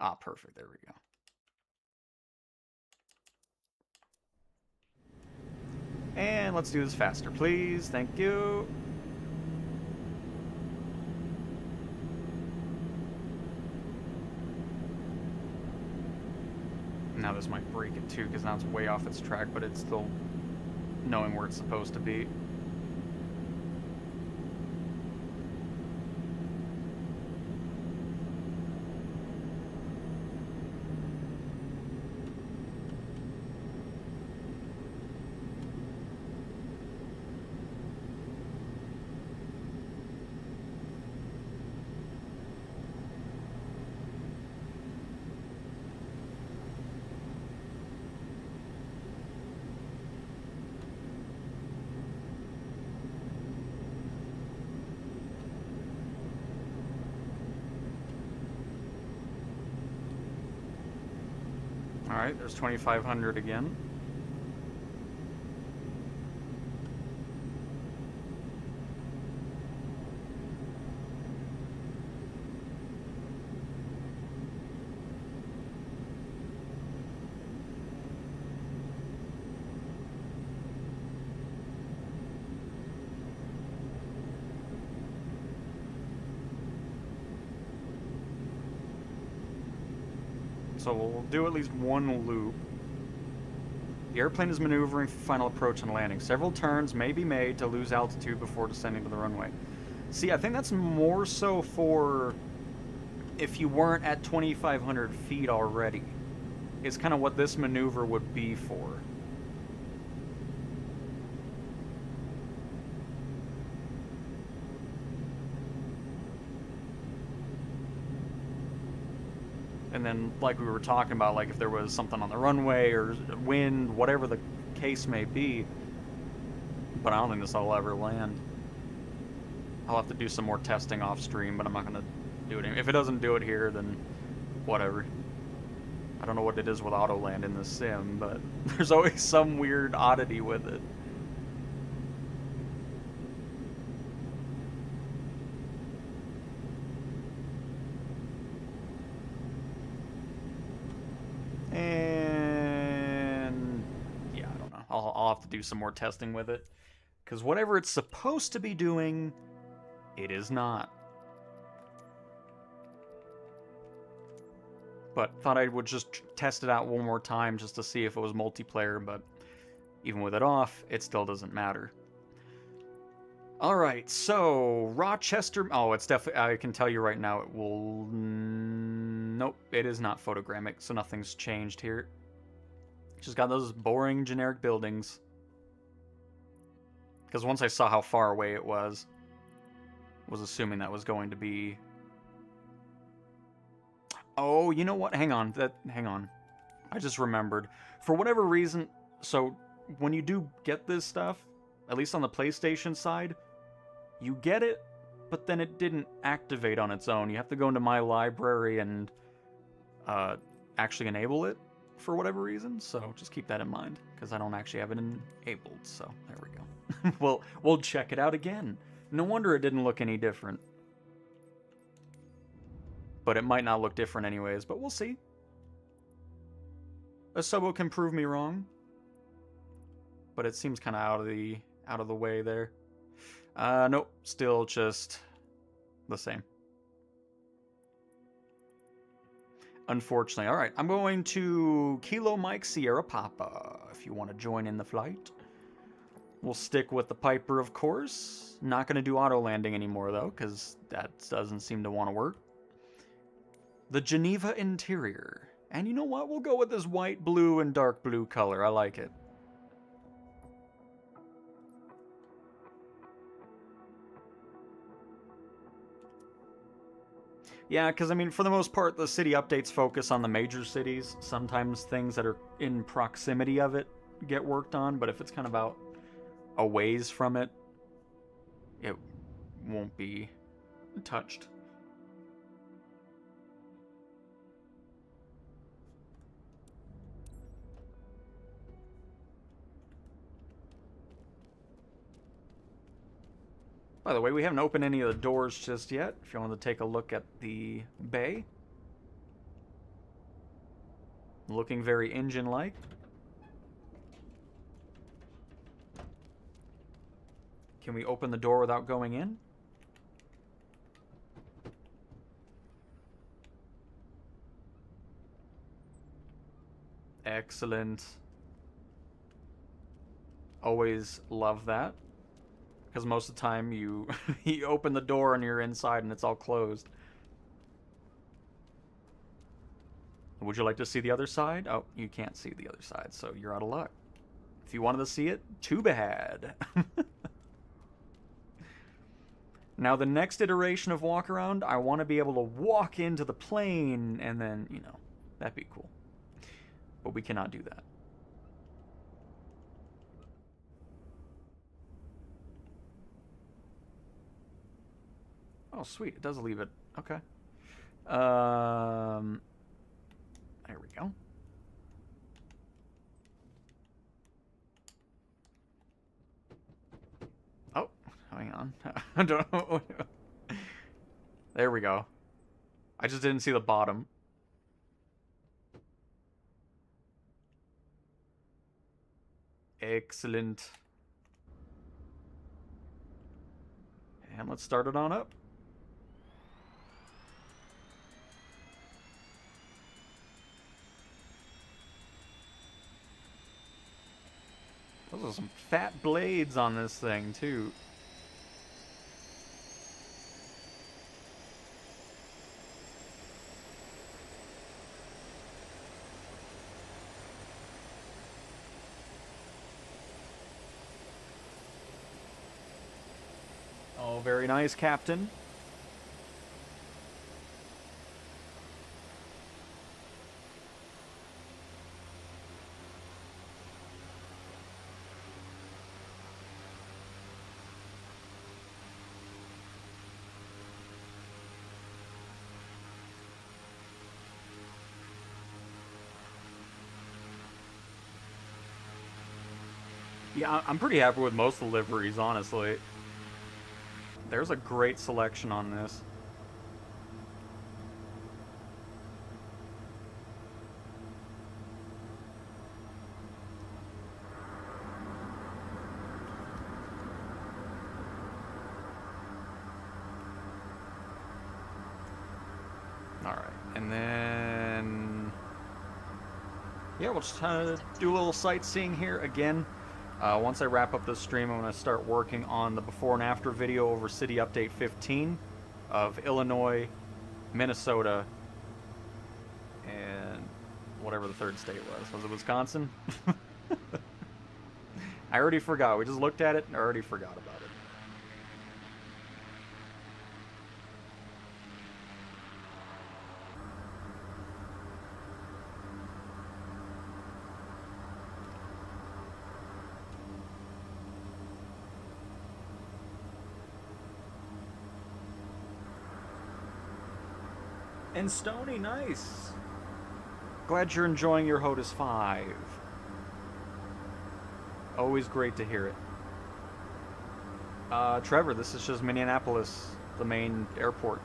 Ah, perfect. There we go. And let's do this faster, please. Thank you. Now this might break it too, because now it's way off its track, but it's still knowing where it's supposed to be. Alright, there's 2,500 again. So we'll do at least one loop. The airplane is maneuvering for final approach and landing. Several turns may be made to lose altitude before descending to the runway. See, I think that's more so for if you weren't at 2,500 feet already. Is kind of what this maneuver would be for. And then, like we were talking about, like if there was something on the runway or wind, whatever the case may be. But I don't think this will ever land. I'll have to do some more testing off stream, but I'm not going to do it. If it doesn't do it here, then whatever. I don't know what it is with auto land in this sim, but there's always some weird oddity with it. I'll have to do some more testing with it. Because whatever it's supposed to be doing, it is not. But thought I would just test it out one more time just to see if it was multiplayer, but even with it off, it still doesn't matter. Alright, so Rochester... Oh, it's definitely... I can tell you right now it will... Nope, it is not photogrammic, so nothing's changed here. Just got those boring generic buildings. Because once I saw how far away it was assuming that was going to be... Oh, you know what? Hang on. Hang on. I just remembered. For whatever reason... So, when you do get this stuff, at least on the PlayStation side, you get it, but then it didn't activate on its own. You have to go into My Library and actually enable it for whatever reason. So just keep that in mind, because I don't actually have it enabled. So there we go. We'll check it out again. No wonder it didn't look any different. But it might not look different anyways, but we'll see. A subo can prove me wrong. But it seems kind of out of the way there. Nope, still just the same. Unfortunately. All right, I'm going to Kilo Mike Sierra Papa, if you want to join in the flight. We'll stick with the Pipper, of course. Not going to do auto landing anymore, though, because that doesn't seem to want to work. The Geneva interior. And you know what? We'll go with this white, blue, and dark blue color. I like it. Yeah, because, I mean, for the most part, the city updates focus on the major cities. Sometimes things that are in proximity of it get worked on, but if it's kind of out a ways from it, it won't be touched. By the way, we haven't opened any of the doors just yet, if you want to take a look at the bay. Looking very engine-like. Can we open the door without going in? Excellent. Always love that. Because most of the time you, you open the door and you're inside and it's all closed. Would you like to see the other side? Oh, you can't see the other side, so you're out of luck. If you wanted to see it, too bad. Now, the next iteration of walk around, I want to be able to walk into the plane and then, you know, that'd be cool. But we cannot do that. Oh, sweet. It does leave it. Okay. There we go. Oh, hang on. I don't know. There we go. I just didn't see the bottom. Excellent. And let's start it on up. Those are some fat blades on this thing, too. Oh, very nice, Captain. Yeah, I'm pretty happy with most of the liveries, honestly. There's a great selection on this. And then, yeah, we'll just kind of do a little sightseeing here again. Once I wrap up this stream, I'm going to start working on the before and after video over City Update 15 of Illinois, Minnesota, and whatever the third state was. Was it Wisconsin? I already forgot. We just looked at it and I already forgot about it. And Stony, nice. Glad you're enjoying your HOTUS 5. Always great to hear it. Trevor, this is just Minneapolis, the main airport.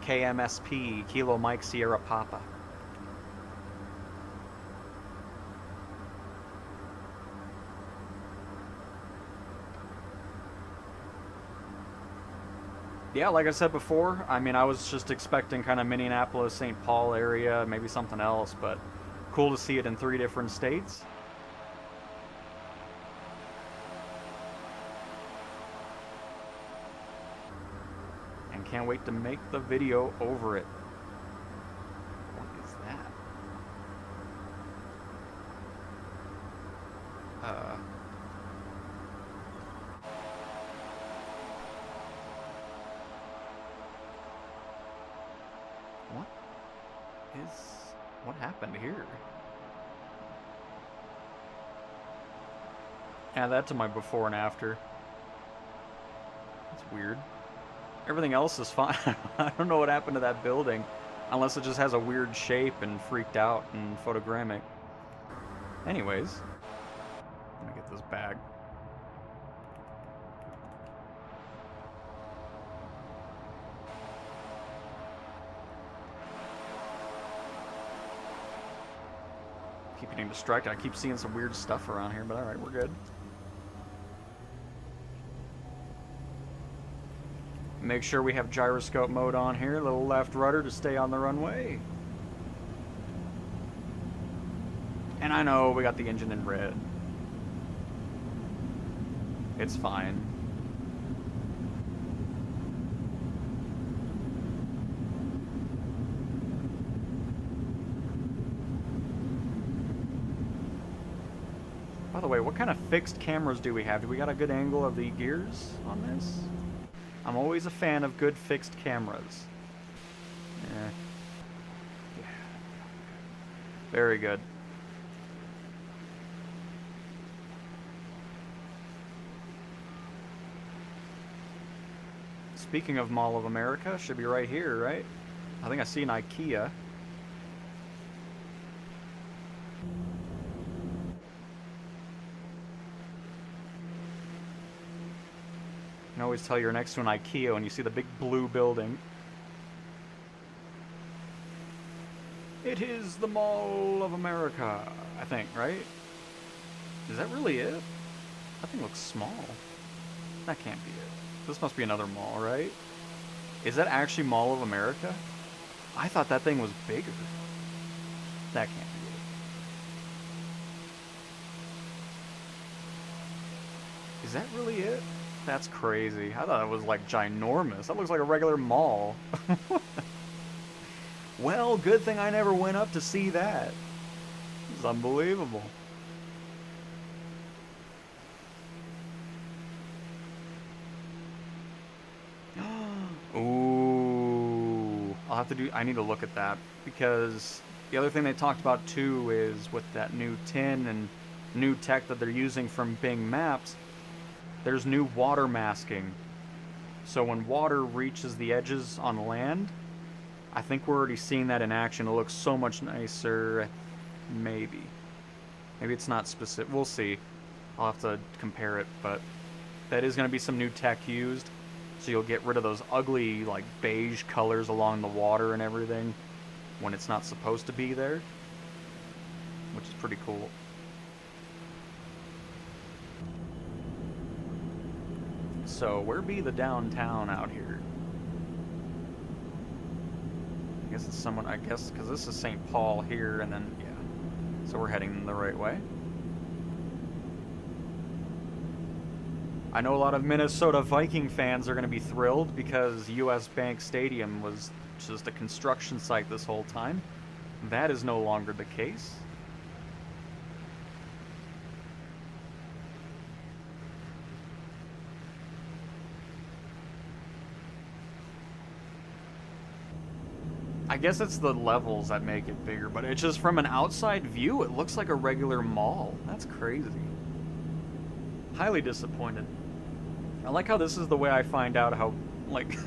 KMSP, Kilo Mike Sierra Papa. Yeah, like I said before, I mean, I was just expecting kind of Minneapolis, St. Paul area, maybe something else, but cool to see it in 3 different states. And can't wait to make the video over it. What is that? What happened here? Add that to my before and after. That's weird. Everything else is fine. I don't know what happened to that building. Unless it just has a weird shape and freaked out and photogrammic. Anyways. Let me get this bag. Keep getting distracted. I keep seeing some weird stuff around here, but alright, we're good. Make sure we have gyroscope mode on here. Little left rudder to stay on the runway. And I know we got the engine in red. It's fine. By the way, what kind of fixed cameras do we have? Do we got a good angle of the gears on this? I'm always a fan of good fixed cameras. Yeah. Very good. Speaking of Mall of America, should be right here, right? I think I see an IKEA. You can always tell you're next to an IKEA when you see the big blue building. It is the Mall of America, I think, right? Is that really it? That thing looks small. That can't be it. This must be another mall, right? Is that actually Mall of America? I thought that thing was bigger. That can't be it. Is that really it? That's crazy. I thought it was like ginormous. That looks like a regular mall. Well, good thing I never went up to see that. It's unbelievable. Ooh. I need to look at that, because the other thing they talked about too is with that new tin and new tech that they're using from Bing Maps, there's new water masking. So when water reaches the edges on land, I think we're already seeing that in action. It looks so much nicer. Maybe it's not specific. We'll see. I'll have to compare it, but that is going to be some new tech used. So you'll get rid of those ugly, like, beige colors along the water and everything when it's not supposed to be there, which is pretty cool. So, where be the downtown out here? guess it's someone, I guess, because this is St. Paul here, and then, yeah. So we're heading the right way. I know a lot of Minnesota Viking fans are going to be thrilled because US Bank Stadium was just a construction site this whole time. That is no longer the case. I guess it's the levels that make it bigger, but it's just from an outside view, it looks like a regular mall. That's crazy. Highly disappointed. I like how this is the way I find out how, like...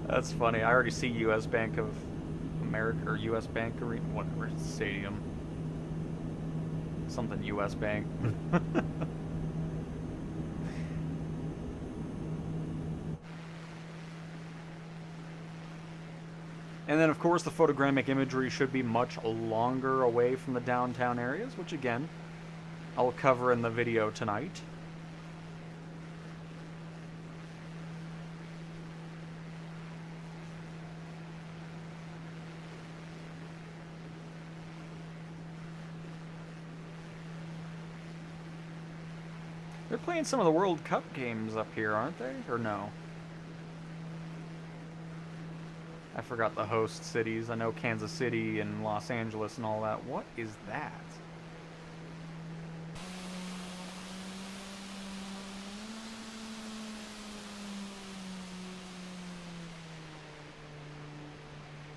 That's funny. I already see US Bank of America, or US Bank Arena, whatever, stadium. Something US Bank. And then, of course, the photogrammic imagery should be much longer away from the downtown areas, which, again, I'll cover in the video tonight. They're playing some of the World Cup games up here, aren't they? Or no? I forgot the host cities. I know Kansas City and Los Angeles and all that. What is that?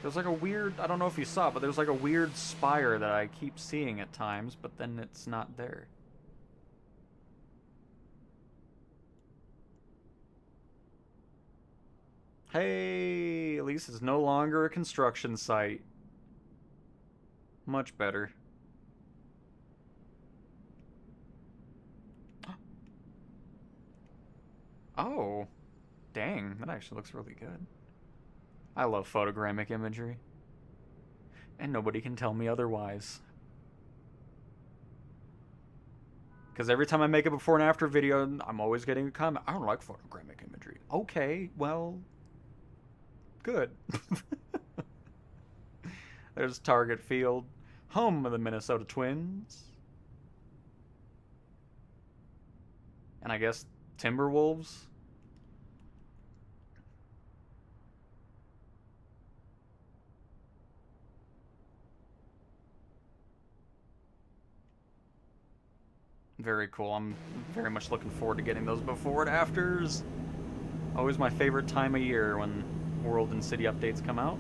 There's like a weird, I don't know if you saw it, but there's like a weird spire that I keep seeing at times, but then it's not there. Hey, at least it's no longer a construction site. Much better. Oh, dang, that actually looks really good. I love photogrammic imagery. And nobody can tell me otherwise. Because every time I make a before and after video, I'm always getting a comment, I don't like photogrammic imagery. Okay, well... good. There's Target Field, home of the Minnesota Twins. And I guess Timberwolves. Very cool. I'm very much looking forward to getting those before and afters. Always my favorite time of year when World and City updates come out.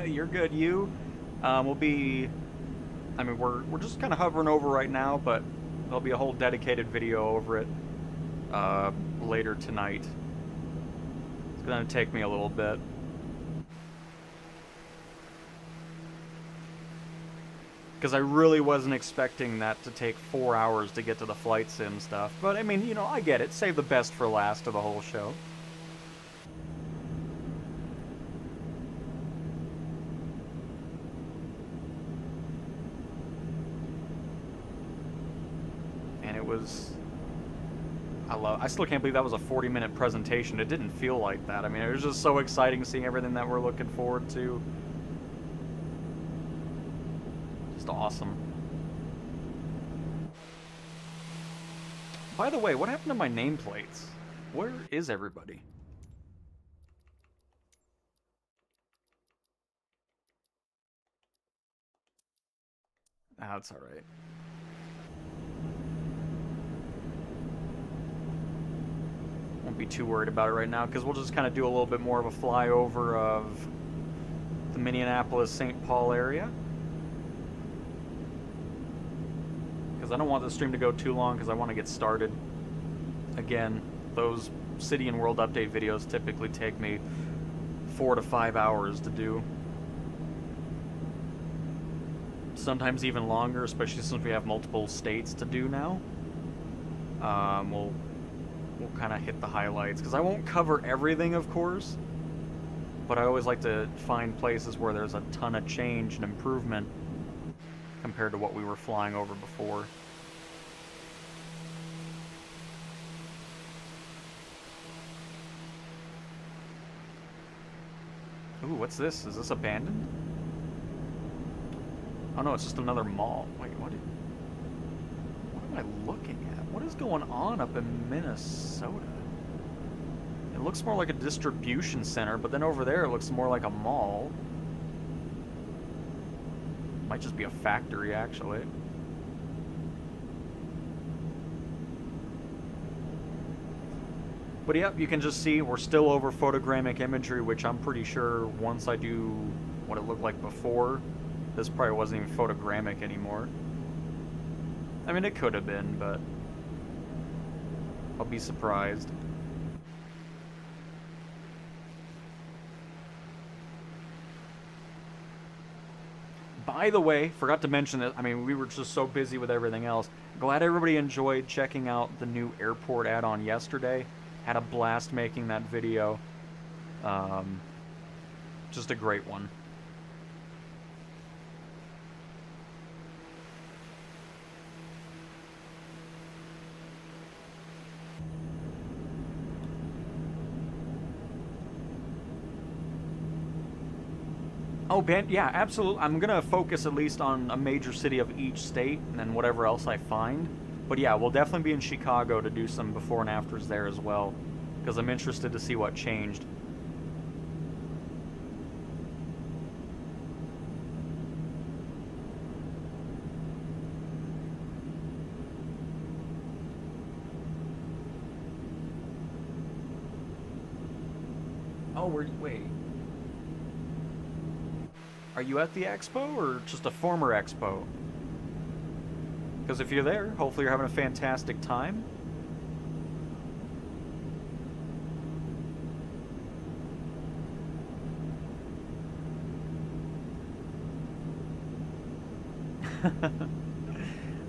You're good, you. We'll be... I mean, we're just kind of hovering over right now, but there'll be a whole dedicated video over it later tonight. It's gonna take me a little bit. Because I really wasn't expecting that to take 4 hours to get to the flight sim stuff. But, I mean, you know, I get it. Save the best for last of the whole show. I still can't believe that was a 40-minute presentation. It didn't feel like that. I mean, it was just so exciting seeing everything that we're looking forward to. Just awesome. By the way, what happened to my nameplates? Where is everybody? That's alright. Won't be too worried about it right now because we'll just kind of do a little bit more of a flyover of the Minneapolis-St. Paul area. Because I don't want the stream to go too long because I want to get started. Again, those City and World Update videos typically take me 4 to 5 hours to do. Sometimes even longer, especially since we have multiple states to do now. We'll kind of hit the highlights, because I won't cover everything, of course, but I always like to find places where there's a ton of change and improvement compared to what we were flying over before. Ooh, what's this? Is this abandoned? Oh no, it's just another mall. Wait, what am I looking at? What is going on up in Minnesota? It looks more like a distribution center, but then over there it looks more like a mall. Might just be a factory, actually. But yep, you can just see we're still over photogrammic imagery, which I'm pretty sure once I do what it looked like before, this probably wasn't even photogrammic anymore. I mean, it could have been, but I'll be surprised. By the way, forgot to mention that, I mean, we were just so busy with everything else. Glad everybody enjoyed checking out the new airport add-on yesterday. Had a blast making that video. Just a great one. Oh, yeah, absolutely. I'm going to focus at least on a major city of each state and then whatever else I find. But yeah, we'll definitely be in Chicago to do some before and afters there as well, because I'm interested to see what changed. Oh, wait. Are you at the expo, or just a former expo? Because if you're there, hopefully you're having a fantastic time.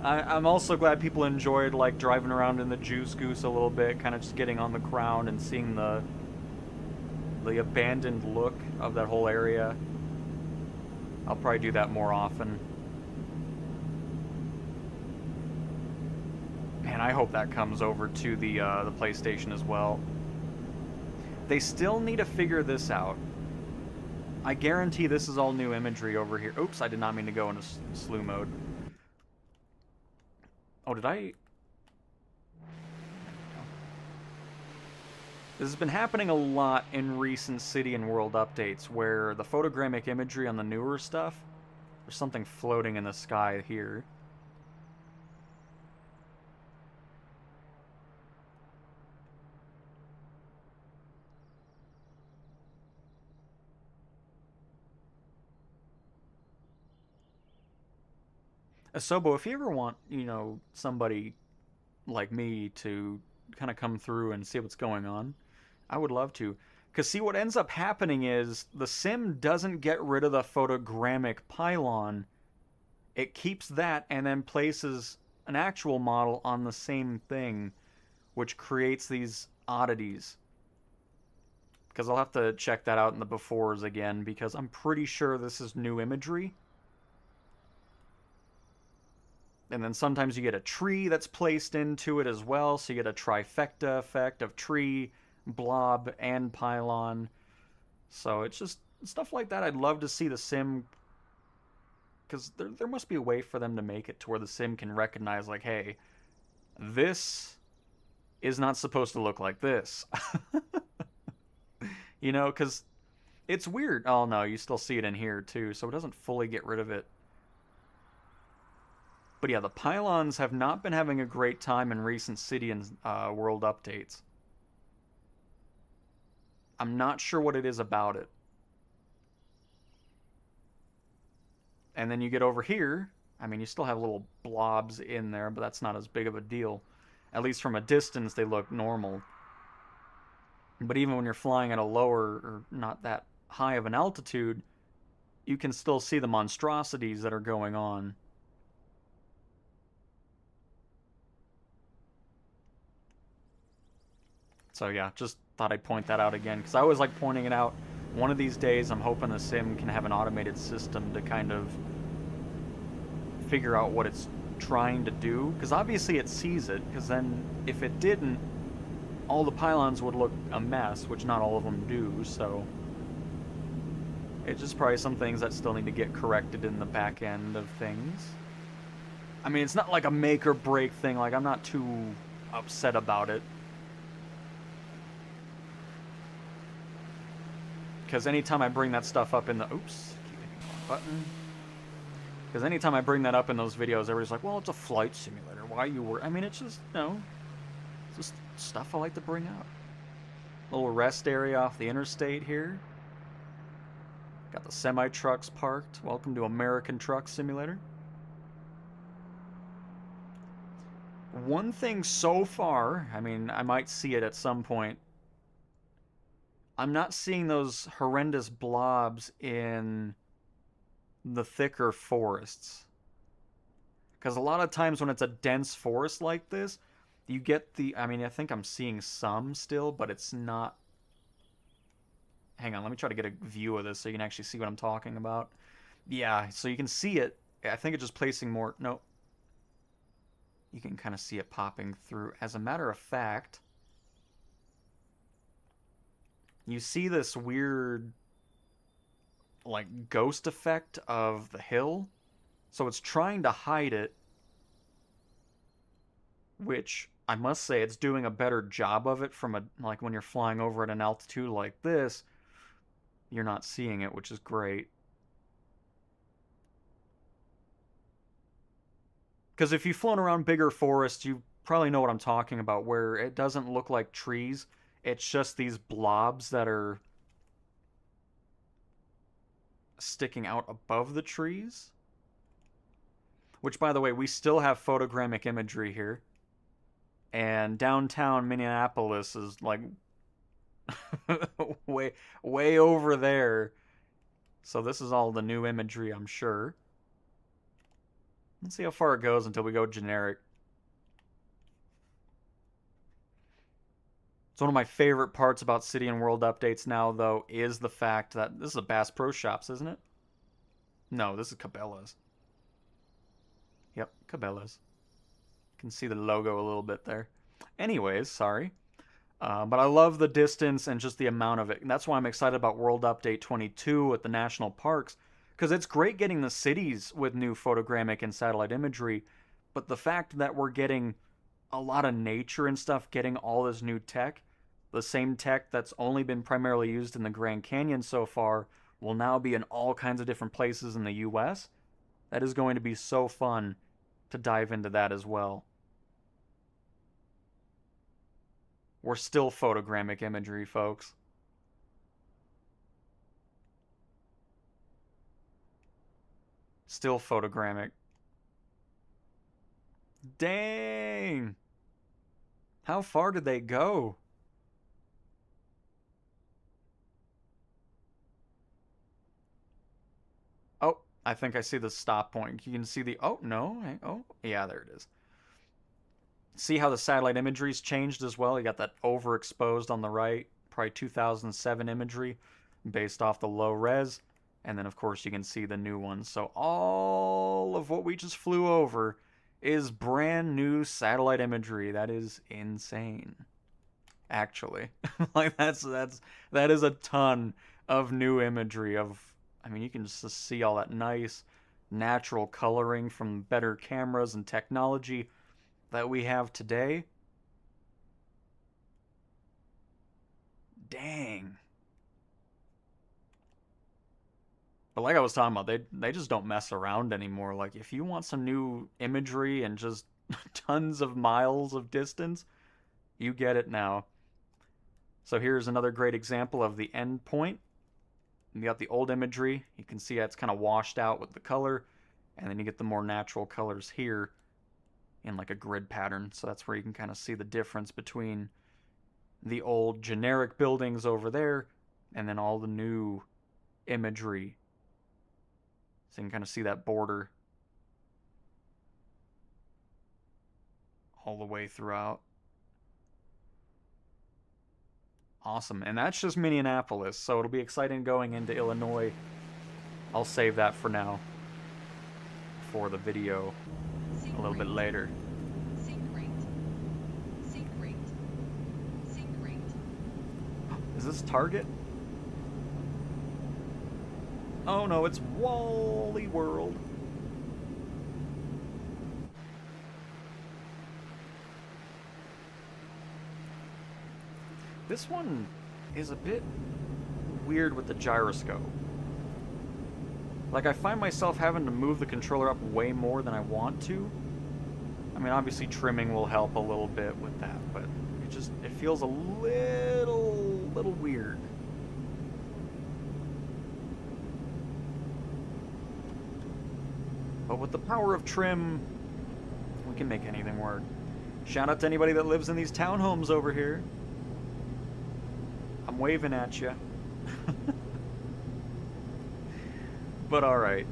I'm also glad people enjoyed, like, driving around in the Juice Goose a little bit, kind of just getting on the ground and seeing the abandoned look of that whole area. I'll probably do that more often. Man, I hope that comes over to the PlayStation as well. They still need to figure this out. I guarantee this is all new imagery over here. Oops, I did not mean to go into slew mode. Oh, did I? This has been happening a lot in recent city and world updates, where the photogrammic imagery on the newer stuff, there's something floating in the sky here. Asobo, if you ever want, somebody like me to kind of come through and see what's going on, I would love to. Because see, what ends up happening is the sim doesn't get rid of the photogrammic pylon. It keeps that and then places an actual model on the same thing, which creates these oddities. Because I'll have to check that out in the befores again, because I'm pretty sure this is new imagery. And then sometimes you get a tree that's placed into it as well, so you get a trifecta effect of tree, blob, and pylon. So it's just stuff like that I'd love to see the sim, because there must be a way for them to make it to where the sim can recognize, like, hey, this is not supposed to look like this. Because it's weird. Oh no, you still see it in here too, so it doesn't fully get rid of it. But yeah, the pylons have not been having a great time in recent city and world updates. I'm not sure what it is about it. And then you get over here, I mean, you still have little blobs in there, but that's not as big of a deal. At least from a distance, they look normal. But even when you're flying at a lower, or not that high of an altitude, you can still see the monstrosities that are going on. So yeah, just thought I'd point that out again, because I always like pointing it out. One of these days, I'm hoping the sim can have an automated system to kind of figure out what it's trying to do, because obviously it sees it, because then if it didn't, all the pylons would look a mess, which not all of them do, so it's just probably some things that still need to get corrected in the back end of things. I mean, it's not like a make or break thing, like I'm not too upset about it. Because anytime I bring that stuff up in the... Oops, keep hitting the wrong button. Because anytime I bring that up in those videos, everybody's like, well, it's a flight simulator. Why you were... I mean, it's just, you know, it's just stuff I like to bring up. Little rest area off the interstate here. Got the semi-trucks parked. Welcome to American Truck Simulator. One thing so far, I mean, I might see it at some point, I'm not seeing those horrendous blobs in the thicker forests. Because a lot of times when it's a dense forest like this, you get the... I mean, I think I'm seeing some still, but it's not... Hang on, let me try to get a view of this so you can actually see what I'm talking about. Yeah, so you can see it. I think it's just placing more... No. You can kind of see it popping through. As a matter of fact... You see this weird, like, ghost effect of the hill. So it's trying to hide it, which I must say it's doing a better job of it from a, like, when you're flying over at an altitude like this, you're not seeing it, which is great. Because if you've flown around bigger forests, you probably know what I'm talking about, where it doesn't look like trees. It's just these blobs that are sticking out above the trees. Which, by the way, we still have photogrammic imagery here. And downtown Minneapolis is like way over there. So this is all the new imagery, I'm sure. Let's see how far it goes until we go generic. So one of my favorite parts about City and World updates now, though, is the fact that this is a Bass Pro Shops, isn't it? No, this is Cabela's. Yep, Cabela's. You can see the logo a little bit there. Anyways, sorry. But I love the distance and just the amount of it. And that's why I'm excited about World Update 22 at the national parks. Because it's great getting the cities with new photogrammic and satellite imagery. But the fact that we're getting a lot of nature and stuff, getting all this new tech, the same tech that's only been primarily used in the Grand Canyon so far, will now be in all kinds of different places in the US. That is going to be so fun to dive into that as well. We're still photogrammic imagery, folks. Still photogrammic. Dang! How far did they go? Oh, I think I see the stop point. You can see the... Oh, no. Oh, yeah, there it is. See how the satellite imagery's changed as well? You got that overexposed on the right, probably 2007 imagery based off the low res. And then, of course, you can see the new one. So all of what we just flew over is brand new satellite imagery. That is insane, actually. Like, that is a ton of new imagery of... I mean, you can just see all that nice natural coloring from better cameras and technology that we have today. Dang. But like I was talking about, they just don't mess around anymore. Like, if you want some new imagery and just tons of miles of distance, you get it now. So here's another great example of the end point. You got the old imagery. You can see it's kind of washed out with the color. And then you get the more natural colors here in like a grid pattern. So that's where you can kind of see the difference between the old generic buildings over there and then all the new imagery. So you can kind of see that border all the way throughout. Awesome. And that's just Minneapolis, so it'll be exciting going into Illinois. I'll save that for now, for the video a little bit later. Is this Target? Oh no, it's Wally World. This one is a bit weird with the gyroscope. Like, I find myself having to move the controller up way more than I want to. I mean, obviously trimming will help a little bit with that, but it feels a little weird. But with the power of trim, we can make anything work. Shout out to anybody that lives in these townhomes over here. I'm waving at you. But alright,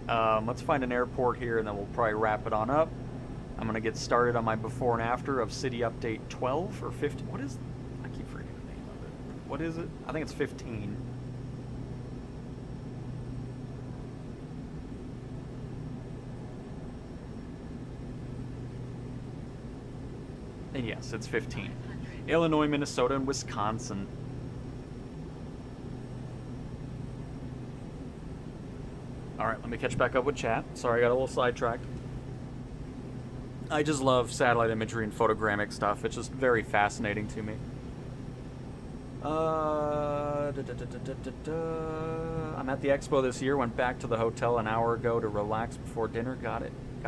let's find an airport here and then we'll probably wrap it on up. I'm going to get started on my before and after of City Update 12 or 15. What is... I keep forgetting the name of it. What is it? I think it's 15. And yes, it's 15. Illinois, Minnesota, and Wisconsin. Alright, let me catch back up with chat. Sorry, I got a little sidetracked. I just love satellite imagery and photogrammic stuff. It's just very fascinating to me. I'm at the expo this year. Went back to the hotel an hour ago to relax before dinner. Got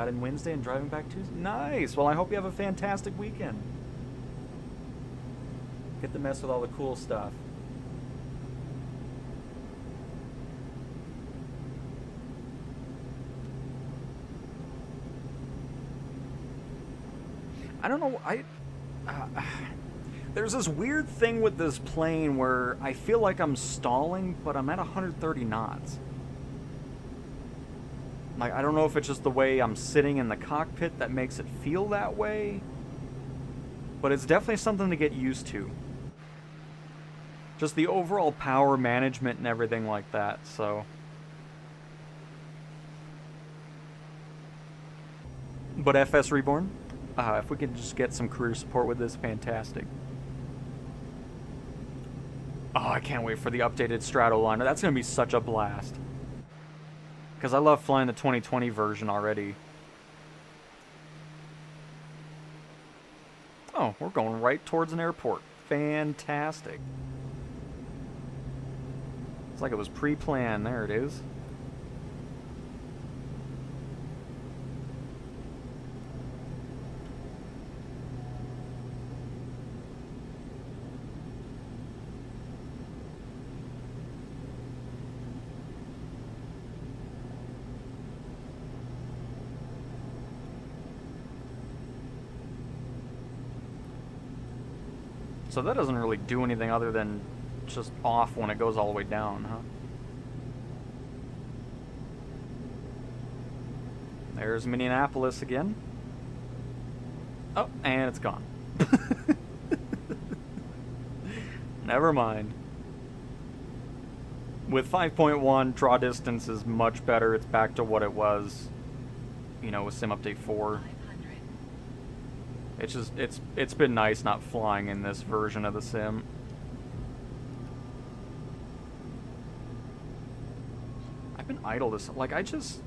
in Wednesday and driving back Tuesday. Nice! Well, I hope you have a fantastic weekend. Get to mess with all the cool stuff. I don't know, there's this weird thing with this plane where I feel like I'm stalling, but I'm at 130 knots. Like, I don't know if it's just the way I'm sitting in the cockpit that makes it feel that way, but it's definitely something to get used to. Just the overall power management and everything like that, so... But FS Reborn? If we can just get some career support with this, fantastic. Oh, I can't wait for the updated Stratoliner. That's going to be such a blast. Because I love flying the 2020 version already. Oh, we're going right towards an airport. Fantastic. It's like it was pre-planned. There it is. So that doesn't really do anything other than just off when it goes all the way down, huh? There's Minneapolis again. Oh, and it's gone. Never mind. With 5.1, draw distance is much better. It's back to what it was, you know, with Sim Update 4. It's just, it's been nice not flying in this version of the sim. I've been idle this, like, it's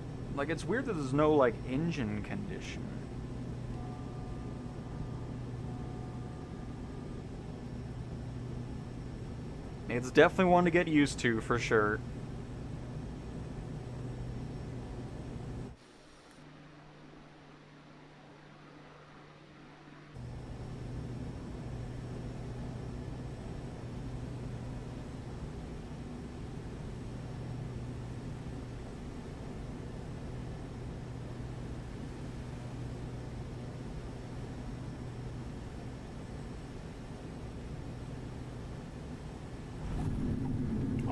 weird that there's no, like, engine condition. It's definitely one to get used to, for sure.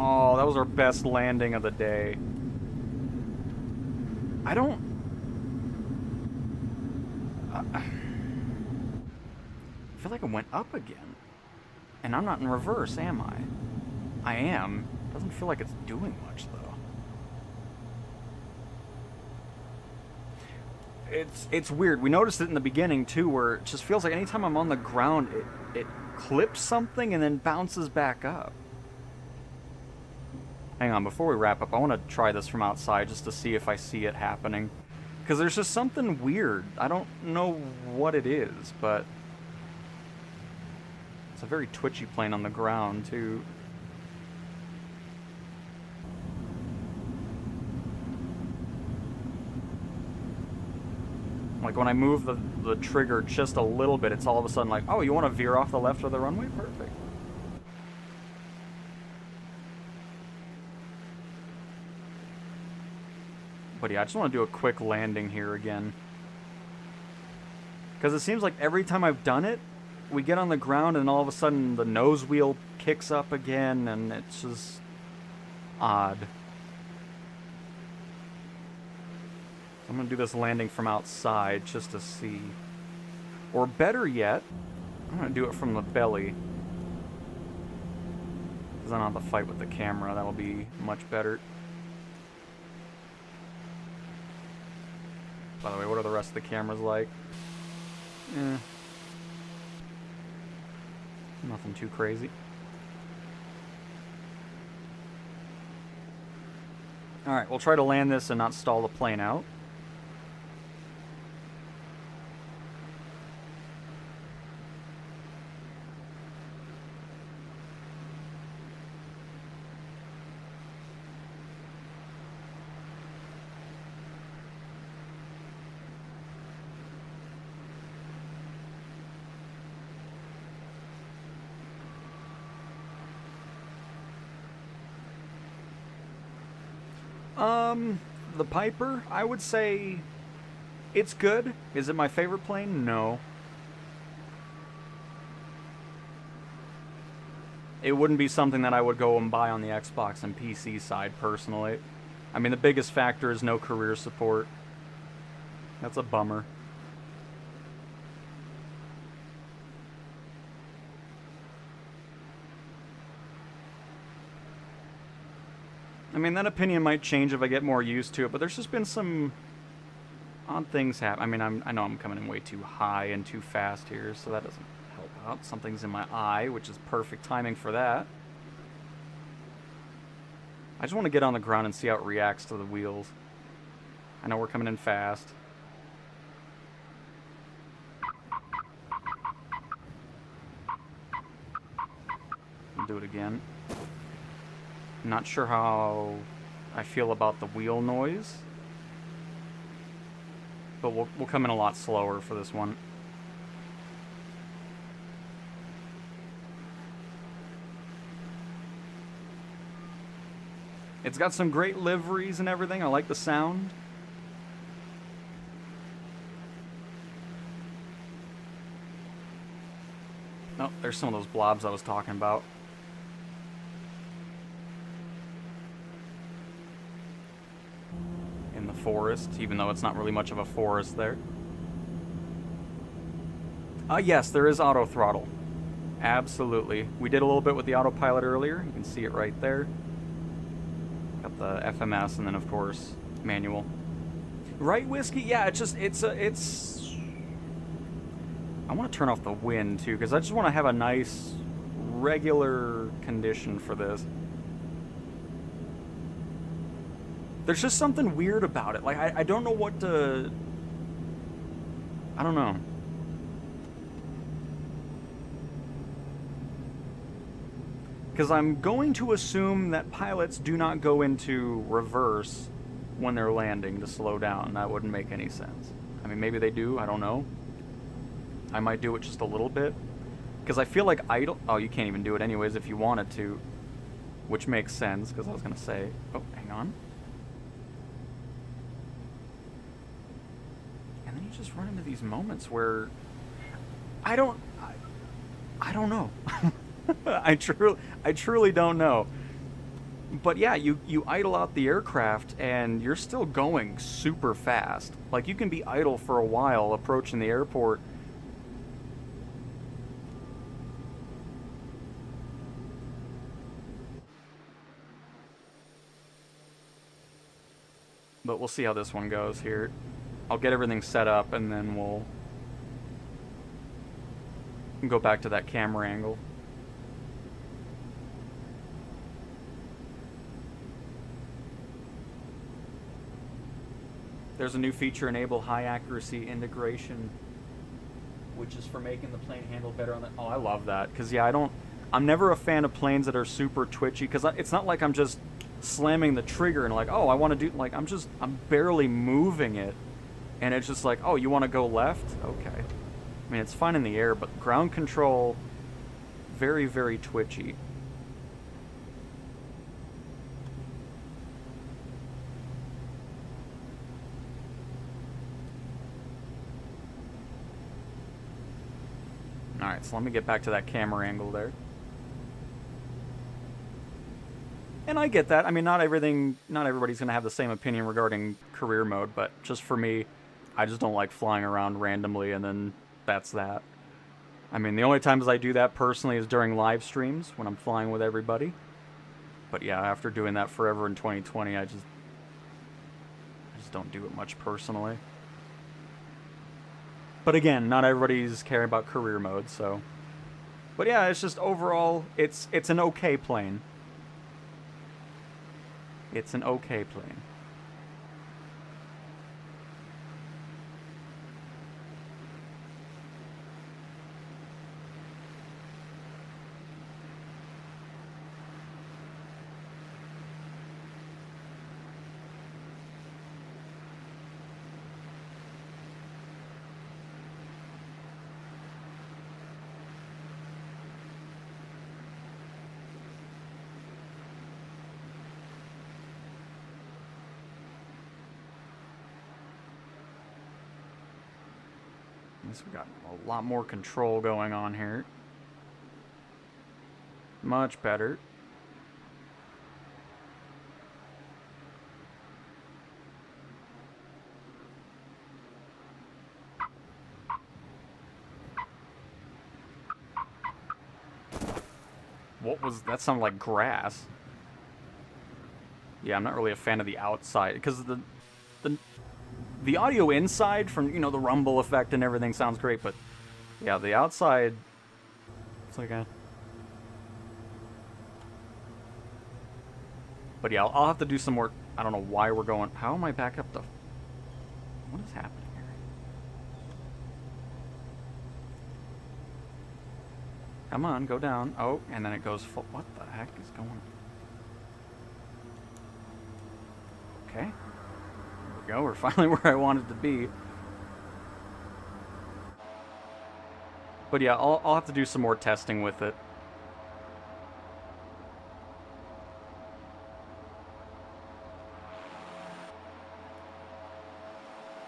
Oh, that was our best landing of the day. I don't... I feel like it went up again. And I'm not in reverse, am I? I am. Doesn't feel like it's doing much, though. It's weird. We noticed it in the beginning, too, where it just feels like anytime I'm on the ground, it clips something and then bounces back up. Hang on, before we wrap up, I want to try this from outside just to see if I see it happening. Because there's just something weird. I don't know what it is, but... it's a very twitchy plane on the ground, too. Like, when I move the trigger just a little bit, it's all of a sudden like, oh, you want to veer off the left of the runway? Perfect. But yeah, I just want to do a quick landing here again. Because it seems like every time I've done it, we get on the ground and all of a sudden the nose wheel kicks up again, and it's just odd. I'm going to do this landing from outside just to see. Or better yet, I'm going to do it from the belly. Because I don't have to fight with the camera. That'll be much better. By the way, what are the rest of the cameras like? Eh. Nothing too crazy. Alright, we'll try to land this and not stall the plane out. The Pipper, I would say it's good. Is it my favorite plane? No. It wouldn't be something that I would go and buy on the Xbox and PC side, personally. I mean, the biggest factor is no career support. That's a bummer. I mean, that opinion might change if I get more used to it, but there's just been some odd things happen. I mean, I know I'm coming in way too high and too fast here, so that doesn't help out. Something's in my eye, which is perfect timing for that. I just want to get on the ground and see how it reacts to the wheels. I know we're coming in fast. I'll do it again. Not sure how I feel about the wheel noise, but we'll come in a lot slower for this one. It's got some great liveries and everything. I like the sound. Oh, there's some of those blobs I was talking about. Forest, even though it's not really much of a forest there. Yes, there is auto throttle. Absolutely. We did a little bit with the autopilot earlier. You can see it right there. Got the FMS and then, of course, manual. Right, Whiskey? Yeah, it's I want to turn off the wind, too, because I just want to have a nice, regular condition for this. There's just something weird about it. Like, I don't know what to... I don't know. Because I'm going to assume that pilots do not go into reverse when they're landing to slow down. That wouldn't make any sense. I mean, maybe they do. I don't know. I might do it just a little bit. Because I feel like idle... Oh, you can't even do it anyways if you wanted to. Which makes sense, because I was going to say... Oh, hang on. Just run into these moments where I don't know. I truly don't know. But yeah, you idle out the aircraft and you're still going super fast. Like you can be idle for a while approaching the airport. But we'll see how this one goes here. I'll get everything set up and then we'll go back to that camera angle. There's a new feature, enable high accuracy integration, which is for making the plane handle better on the... Oh, I love that. Because, yeah, I'm never a fan of planes that are super twitchy. Because it's not like I'm just slamming the trigger and like, oh, I want to do... Like, I'm barely moving it. And it's just like, oh, you want to go left? Okay. I mean, it's fine in the air, but ground control, very, very twitchy. Alright, so let me get back to that camera angle there. And I get that. I mean, not everybody's going to have the same opinion regarding career mode, but just for me, I just don't like flying around randomly, and then that's that. I mean, the only times I do that personally is during live streams when I'm flying with everybody. But yeah, after doing that forever in 2020, I just don't do it much personally. But again, not everybody's caring about career mode, so. But yeah, it's just overall, it's an okay plane. It's an okay plane. We got a lot more control going on here. Much better. What was that? Sounded like grass. Yeah, I'm not really a fan of the outside because the audio inside from, the rumble effect and everything sounds great, but yeah, the outside, it's like a... But yeah, I'll have to do some more. I don't know why we're going... How am I back up the... What is happening here? Come on, go down. Oh, and then it goes full... What the heck is going on? Okay. There we go. We're finally where I wanted to be. But yeah, I'll have to do some more testing with it.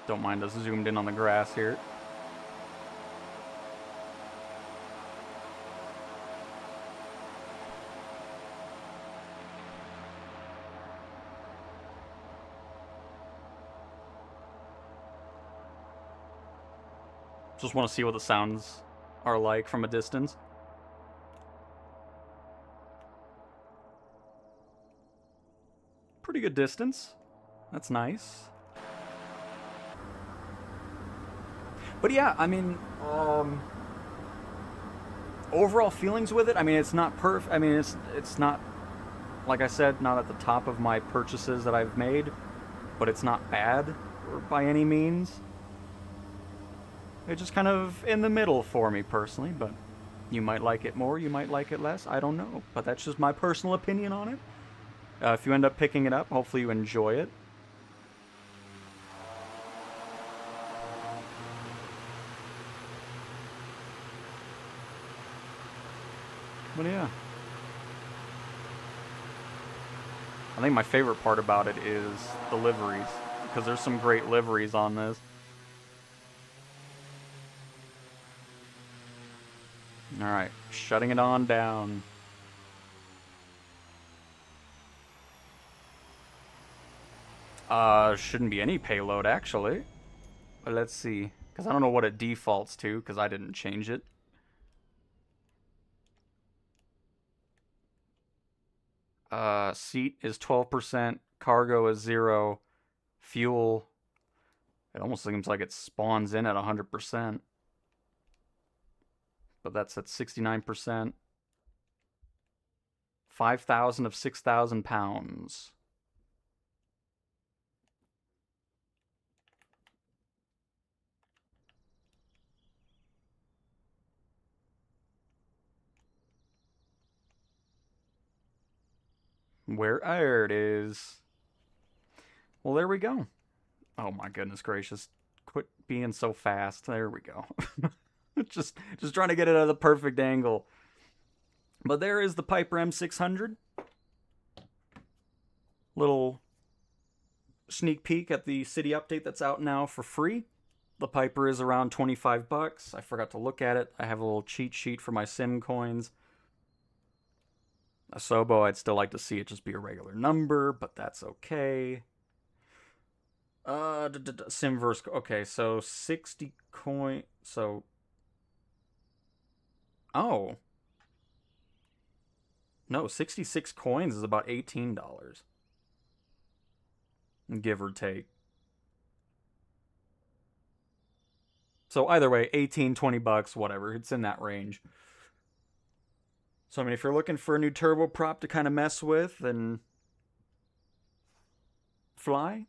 Don't mind us zoomed in on the grass here. Just want to see what the sounds are like from a distance. Pretty good distance. That's nice. But yeah, I mean, overall feelings with it. I mean, it's not perfect. I mean, it's not, like I said, not at the top of my purchases that I've made, but it's not bad by any means. It's just kind of in the middle for me personally, but you might like it more, you might like it less, I don't know. But that's just my personal opinion on it. If you end up picking it up, hopefully you enjoy it. But yeah. I think my favorite part about it is the liveries, because there's some great liveries on this. Alright, shutting it on down. Shouldn't be any payload, actually. But let's see. Because I don't know what it defaults to, because I didn't change it. Seat is 12%, cargo is 0, fuel, it almost seems like it spawns in at 100%. But that's at 69%. 5,000 of 6,000 pounds. There it is. Well, there we go. Oh my goodness gracious. Quit being so fast. There we go. just trying to get it at the perfect angle. But there is the Pipper M600. Little sneak peek at the city update that's out now for free. The Piper is around 25 bucks. I forgot to look at it. I have a little cheat sheet for my sim coins. A Sobo, I'd still like to see it just be a regular number, but that's okay. Simverse. Okay, so 60 coin. So. Oh. No, 66 coins is about $18. Give or take. So either way, 18, 20 bucks, whatever. It's in that range. So, I mean, if you're looking for a new turboprop to kind of mess with and fly,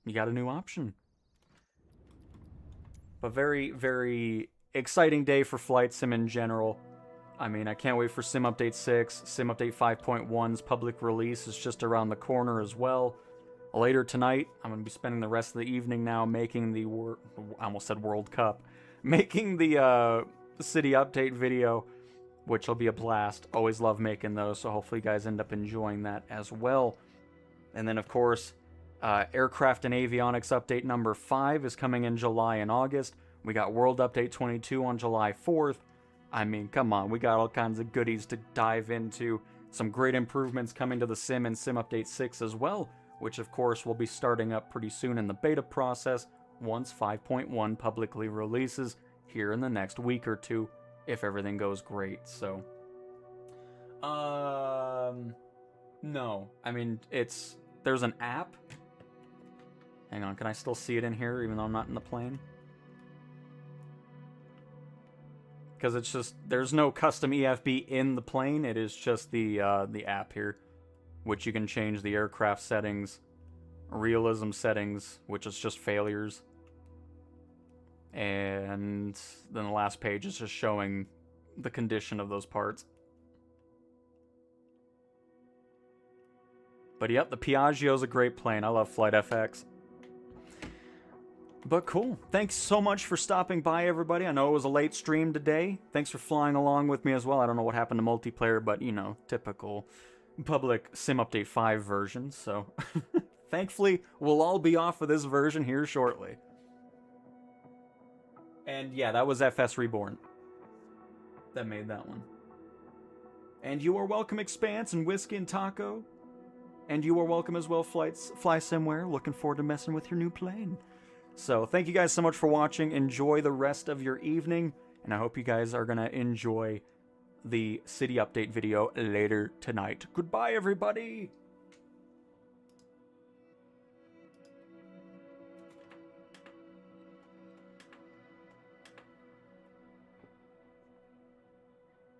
you got a new option. But very, very exciting day for Flight Sim in general. I mean, I can't wait for Sim Update 6. Sim Update 5.1's public release is just around the corner as well. Later tonight, I'm going to be spending the rest of the evening now making the... I almost said World Cup. Making the city update video, which will be a blast. Always love making those, so hopefully you guys end up enjoying that as well. And then, of course, Aircraft and Avionics Update number 5 is coming in July and August. We got World Update 22 on July 4th. I mean, come on, we got all kinds of goodies to dive into. Some great improvements coming to the sim and Sim Update 6 as well, which of course will be starting up pretty soon in the beta process once 5.1 publicly releases here in the next week or two, if everything goes great. So, no. I mean, there's an app. Hang on, can I still see it in here even though I'm not in the plane? Because it's just, there's no custom EFB in the plane, it is just the app here, which you can change the aircraft settings, realism settings, which is just failures, and then the last page is just showing the condition of those parts. But yep, the Piaggio's a great plane. I love Flight FX. But cool. Thanks so much for stopping by, everybody. I know it was a late stream today. Thanks for flying along with me as well. I don't know what happened to multiplayer, but, you know, typical public Sim Update 5 version. So, thankfully, we'll all be off of this version here shortly. And yeah, that was FS Reborn that made that one. And you are welcome, Expanse and Whiskey and Taco. And you are welcome as well, Fly Simware. Looking forward to messing with your new plane. So, thank you guys so much for watching. Enjoy the rest of your evening. And I hope you guys are going to enjoy the city update video later tonight. Goodbye, everybody!